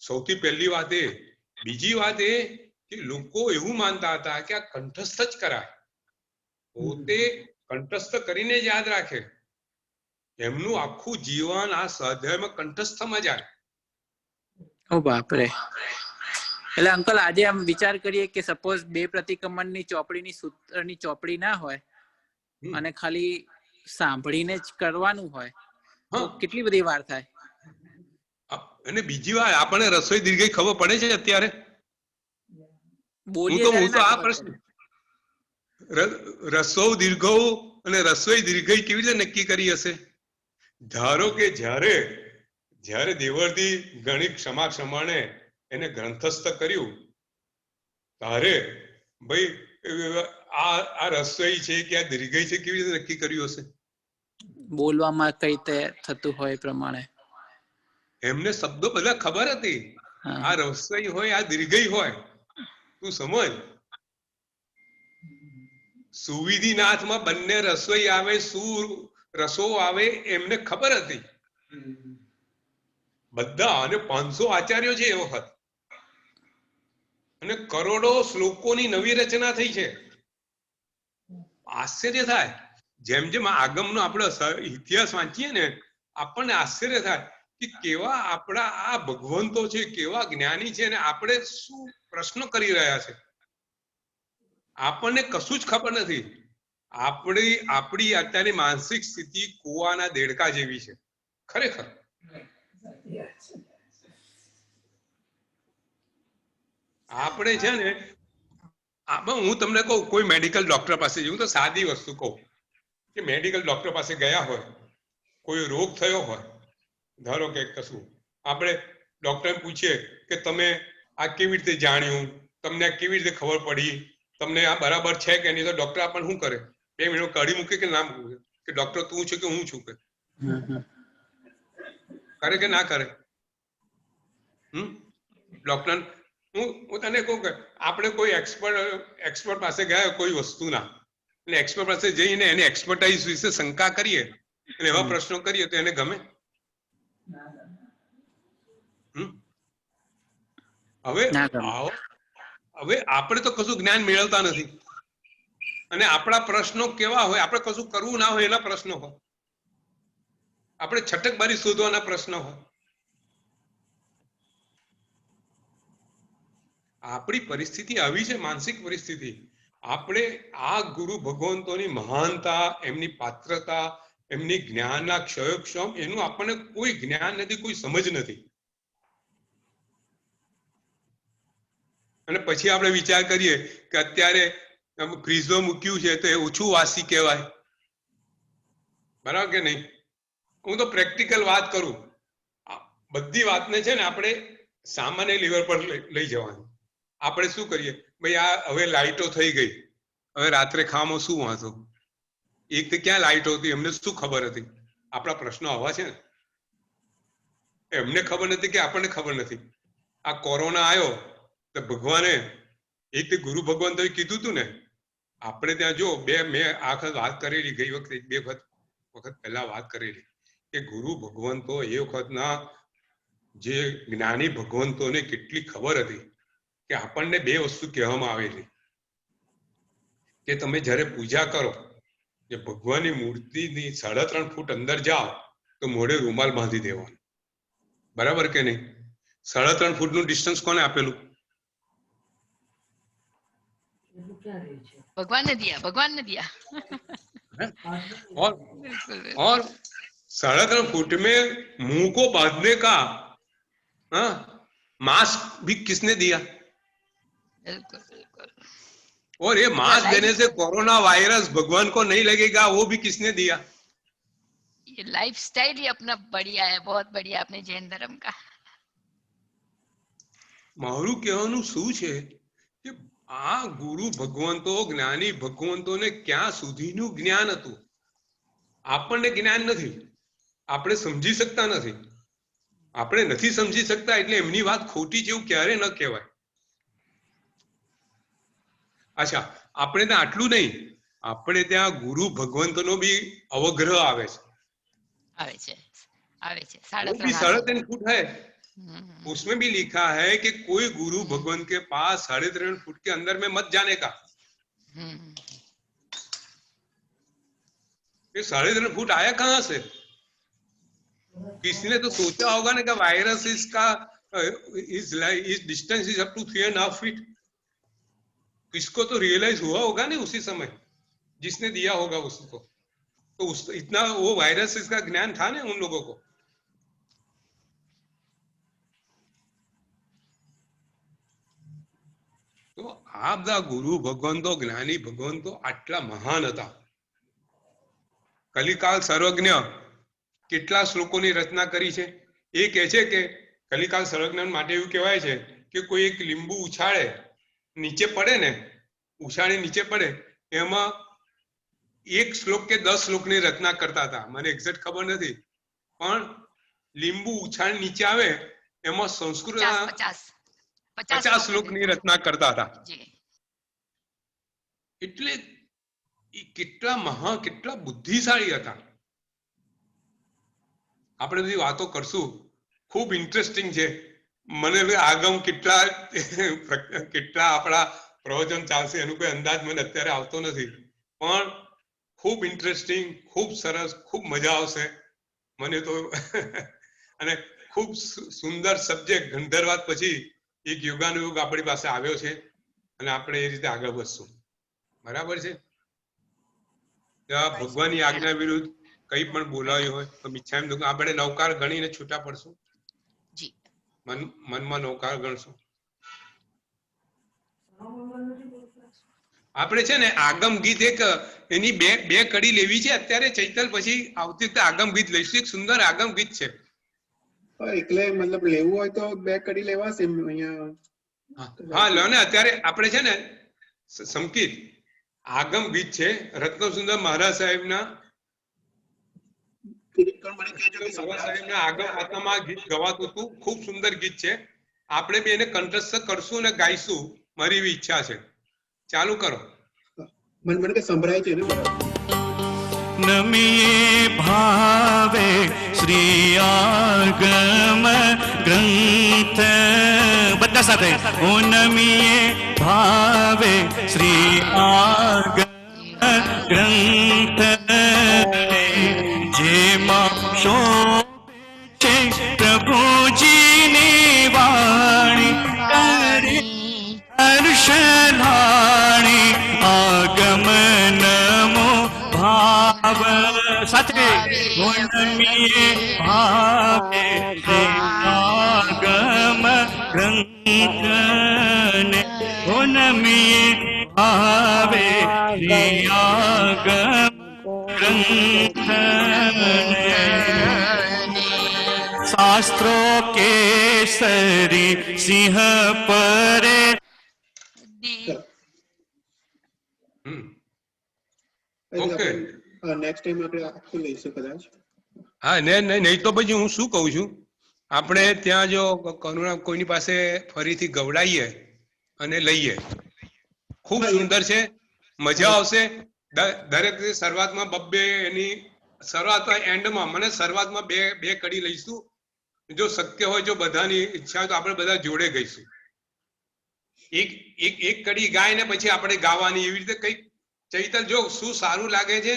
Speaker 2: સૌથી પહેલી વાત એ. બીજી વાત એ કે લોકો એવું માનતા હતા કે આ કંઠસ્થ જ કરાય, પોતે કંઠસ્થ કરીને જ યાદ રાખે. એમનું આખું જીવન આ સ્વાધ્યાયમાં કંઠસ્થમાં જાય.
Speaker 3: ઓ બાપરે. એટલે અંકલ આજે આમ વિચાર કરીએ કે સપોઝ 2 પ્રતિક્રમણની ચોપડીની સૂત્રની ચોપડી ના હોય અને ખાલી સાંભળીને જ કરવાનું હોય તો કેટલી બધી વાર થાય.
Speaker 2: અને બીજી વાર આપણને રસોઈ દીર્ઘઈ ખબર પડે છે અત્યારે?
Speaker 3: બોલીએ
Speaker 2: હું
Speaker 3: ત્યારે
Speaker 2: તો
Speaker 3: ના
Speaker 2: આ
Speaker 3: ખબર
Speaker 2: પ્રશ્ન
Speaker 3: પડે.
Speaker 2: રસો દીર્ઘઉ અને રસોઈ દીર્ઘઈ કેવી રીતે નક્કી કરી હશે? ધારો કે જ્યારે દેવળથી ગણિત ક્ષમાણે એને ગ્રંથસ્થ કર્યું ત્યારે ભાઈ આ રસોઈ છે કે આ દીર્ઘઈ છે કેવી રીતે નક્કી કર્યું હશે?
Speaker 3: બોલવામાં કઈ રીતે થતું હોય એ પ્રમાણે
Speaker 2: એમને શબ્દો બધા ખબર હતી. આ રસોઈ હોય આ દીર્ઘઈ હોય, તું સમજ. સુવિધિનાથમાં બંને રસોઈ આવે, રસો આવે એમને ખબર હતી બધા. અને 500 આચાર્યો છે એ વખત, અને કરોડો શ્લોકોની નવી રચના થઈ છે. આશ્ચર્ય થાય. જેમ જેમ આગમનો આપણે ઇતિહાસ વાંચીએ ને આપણને આશ્ચર્ય થાય કે કેવા આપણા આ ભગવંતો છે, કેવા જ્ઞાની છે, અને આપણે શું પ્રશ્નો કરી રહ્યા છે. આપણને કશું જ ખબર નથી. આપણી અત્યારની માનસિક સ્થિતિ કુવાના દેડકા જેવી છે ખરેખર. આપણે છે ને હું તમને કહું, કોઈ મેડિકલ ડોક્ટર પાસે જવું તો સાદી વસ્તુ કહું કે મેડિકલ ડોક્ટર પાસે ગયા હોય, કોઈ રોગ થયો હોય, ધારો કે કશું, આપણે ડોક્ટરને પૂછીએ કે તમે આ કેવી રીતે જાણ્યું, તમને આ કેવી રીતે ખબર પડી, તમને આ બરાબર છે કે નહીં? તો ડોક્ટર આપણને શું કરે? 2 મિનિટ કાઢી મૂકે કે ના મૂકે કે ડોક્ટર તું છે કે હું છું કે? કરે કે ના કરે? ડોક્ટર હું તને કહું કે આપણે કોઈ એક્સપર્ટ પાસે ગયા કોઈ વસ્તુના, અને એક્સપર્ટ પાસે જઈને એની એક્સપર્ટાઇઝ વિશે શંકા કરીએ અને એવા પ્રશ્નો કરીએ તો એને ગમે? હવે આપણે તો કશું જ્ઞાન મેળવતા નથી, અને આપણા પ્રશ્નો કેવા હોય? આપણે કશું કરવું ના હોય એના પ્રશ્નો હોય, આપણે છટકબારી શોધવાના પ્રશ્નો હોય. આપણી પરિસ્થિતિ આવી છે, માનસિક પરિસ્થિતિ. આપણે આ ગુરુ ભગવંતોની મહાનતા, એમની પાત્રતા, એમની જ્ઞાનના ક્ષયોક્ષમ, એનું આપણને કોઈ જ્ઞાન નથી, કોઈ સમજ નથી. અને પછી આપણે વિચાર કરીએ કે અત્યારે ફ્રીઝમાં મૂક્યું છે તો એ ઓછું વાસી કહેવાય. બરાબર કે નહીં? હું તો પ્રેક્ટિકલ વાત કરું. બધી વાતને છે ને આપણે સામાન્ય લેવલ પર લઈ જવાની. આપણે શું કરીએ? ભાઈ આ હવે લાઈટો થઈ ગઈ, હવે રાત્રે ખાવામાં શું વાંધો? એક તો ક્યાં લાઈટો હતી, એમને શું ખબર હતી? આપણા પ્રશ્નો આવા છે ને. એમને ખબર નથી કે આપણને ખબર નથી. આ કોરોના આવ્યો તો ભગવાને એક ગુરુ ભગવંતોએ કીધું હતું ને, આપણે ત્યાં જો મેં આ વખત વાત કરેલી, ગઈ વખતે 2 વખત પહેલા વાત કરેલી કે ગુરુ ભગવંતો એ વખતના જે જ્ઞાની ભગવંતોને કેટલી ખબર હતી કે આપણને 2 વસ્તુ કહેવામાં આવેલી કે તમે જ્યારે પૂજા કરો, જે ભગવાનની મૂર્તિની 3.5 ફૂટ અંદર જાઓ તો મોઢે રૂમાલ બાંધી દેવાનો. બરાબર કે નહીં? 3.5 ફૂટનું ડિસ્ટન્સ કોને આપેલું?
Speaker 1: भगवान ने दिया
Speaker 2: और 3.5 फुट में मुंह को बांधने का मास्क भी किसने दिया?
Speaker 1: बिल्कुल बिल्कुल.
Speaker 2: और ये मास्क देने से कोरोना वायरस भगवान को नहीं लगेगा, वो भी किसने दिया?
Speaker 1: ये लाइफस्टाइल ही अपना बढ़िया है, बहुत बढ़िया अपने जैन धर्म का।
Speaker 2: મારું કહેવાનું શું છે કે આ ગુરુ ભગવંતો જ્ઞાની ભગવંતોને ક્યાં સુધીનું જ્ઞાન હતું, આપણને જ્ઞાન નથી, આપણે સમજી શકતા નથી, આપણે નથી સમજી શકતા એટલે એમની વાત ખોટી છે એવું ક્યારે ન કહેવાય. અચ્છા, આપણે ત્યાં આટલું નહીં, આપણે ત્યાં ગુરુ ભગવંતનો બી અવગ્રહ આવે છે.
Speaker 1: આવે છે
Speaker 2: वो
Speaker 1: 3.5
Speaker 2: भी
Speaker 1: हाथ।
Speaker 2: 3.5 फुट है, उसमें भी लिखा है कि कोई गुरु भगवान के पास 3.5 फुट के अंदर में मत जाने का. ये 3.5 फुट आया कहाँ से? किसी ने तो सोचा होगा ना कि वायरस इसका इस distance is up to 3.5 feet. किसको तो रियलाइज हुआ होगा ना उसी समय, जिसने दिया होगा उसको, तो उस इतना वो वायरस इसका ज्ञान था ना उन लोगों को. તો આ બધા ગુરુ ભગવંતો જ્ઞાની ભગવંતો આટલા મહાન હતા. કલિકાલ સર્વજ્ઞ કેટલા શ્લોકોની રચના કરી છે. એ કહે છે કે કલિકાલ સર્વજ્ઞ માટે એવું કહેવાય છે કે કોઈ એક લીંબુ ઉછાળે, નીચે પડે ને, ઉછાળે નીચે પડે, એમાં 1 શ્લોક કે 10 શ્લોકની રચના કરતા હતા. મને એક્ઝેક્ટ ખબર નથી, પણ લીંબુ ઉછાળ નીચે આવે એમાં સંસ્કૃતના 50 શ્લોકની રચના કરતા હતા. એટલે એ કેટલા મહા, કેટલા બુદ્ધિશાળી હતા. આપણે બધી વાતો કરશું, ખૂબ ઇન્ટરેસ્ટિંગ છે. મને આગમ કેટલા આપણા પ્રવચન ચાલશે એનું કોઈ અંદાજ મને અત્યારે આવતો નથી, પણ ખૂબ ઇન્ટરેસ્ટિંગ, ખૂબ સરસ, ખૂબ મજા આવશે મને તો. અને ખૂબ સુંદર સબ્જેક્ટ. ગંધર્વાદ પછી એક યુગાનુયુગ આપણી પાસે આવ્યો છે અને આપણે એ રીતે આગળ વધશું. બરાબર છે. ભગવાનની આજ્ઞા વિરુદ્ધ કઈ પણ બોલાયું હોય તો મિચ્છામી દુક્કડમ. આપણે નવકાર ગણીને છૂટા પડશું. મનમાં નવકાર ગણશું. આપણે છે ને આગમ ગીત એક એની બે કડી લેવી છે અત્યારે. ચૈતલ પછી આવતી વખતે આગમ ગીત લઈશું. એક સુંદર આગમ ગીત છે.
Speaker 6: એટલે મતલબ લેવું હોય તો 2 કડી લેવાશે અહીંયા.
Speaker 2: હા લો ને. અત્યારે આપણે છે ને સંકિત આગમ ગીત છે રત્ન સુંદર મહારાજ સાહેબના. સાહેબના આગમ વાર્તામાં ગીત ગવાતું હતું. ખૂબ સુંદર ગીત છે. આપણે બી એને કંઠસ્થ કરશું અને ગાઈશું. મારી એવી ઈચ્છા છે. ચાલુ કરો.
Speaker 6: મને કે સંભળાય છે ને.
Speaker 7: નમીએ ભાવે શ્રી આગમ ગ્રંથ. બધા સાથે. ઓ નમીએ ભાવે શ્રી આગમ ગ્રંથ. જેમાં શોભે છે પ્રભુજીની વાણી, કરે હર્ષલાણી આગમ નમો ભાવ. સાથે નમીએ ભાવે આગમ ગ્રંથને. ઓ નમીએ ભાવે આગમ ગ્રંથને. શાસ્ત્રો કેસરી સિંહ પરે.
Speaker 2: ઓકે.
Speaker 6: નેક્સ્ટ ટાઈમ આપણે આખું લઈશું કદાચ.
Speaker 2: હા નહીં તો પછી હું શું કહું છું, આપણે ત્યાં જો કરુણા કોઈની પાસે ફરીથી ગવડાવીએ અને લઈએ. ખૂબ સુંદર છે, મજા આવશે. દરેક શરૂઆતમાં 2 એની શરૂઆતમાં એન્ડમાં મને શરૂઆતમાં બે કડી લઈશું. જો શક્ય હોય, જો બધાની ઈચ્છા હોય તો આપણે બધા જોડે ગઈશું. એક કડી ગાય ને પછી આપણે ગાવાની. એવી રીતે કઈક. ચૈતલ જો શું સારું લાગે છે.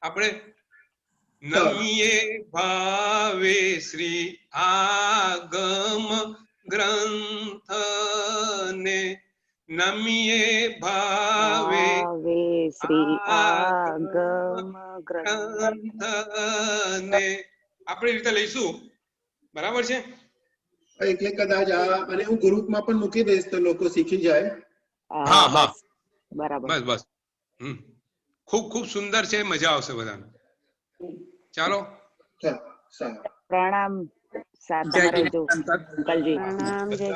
Speaker 2: આપણે નમીએ ભાવે શ્રી આગમ ગ્રંથ ને. નમીએ ભાવે શ્રી આગમ ગ્રંથ ને. આપણે રીતે લઈશું. બરાબર છે.
Speaker 6: એટલે કદાચ અને હું ગ્રુપમાં પણ મૂકી દઈશ તો લોકો શીખી જાય.
Speaker 2: હા હા બરાબર. બસ ખૂબ ખૂબ સુંદર છે. મજા આવશે બધાને. ચાલો
Speaker 6: ચાલો સારું.
Speaker 8: પ્રણામ. સાથ
Speaker 3: જય
Speaker 8: રહેજો
Speaker 3: જીનેન્દ્ર અંકલ.
Speaker 8: અંકલજી.
Speaker 5: પ્રણામ જય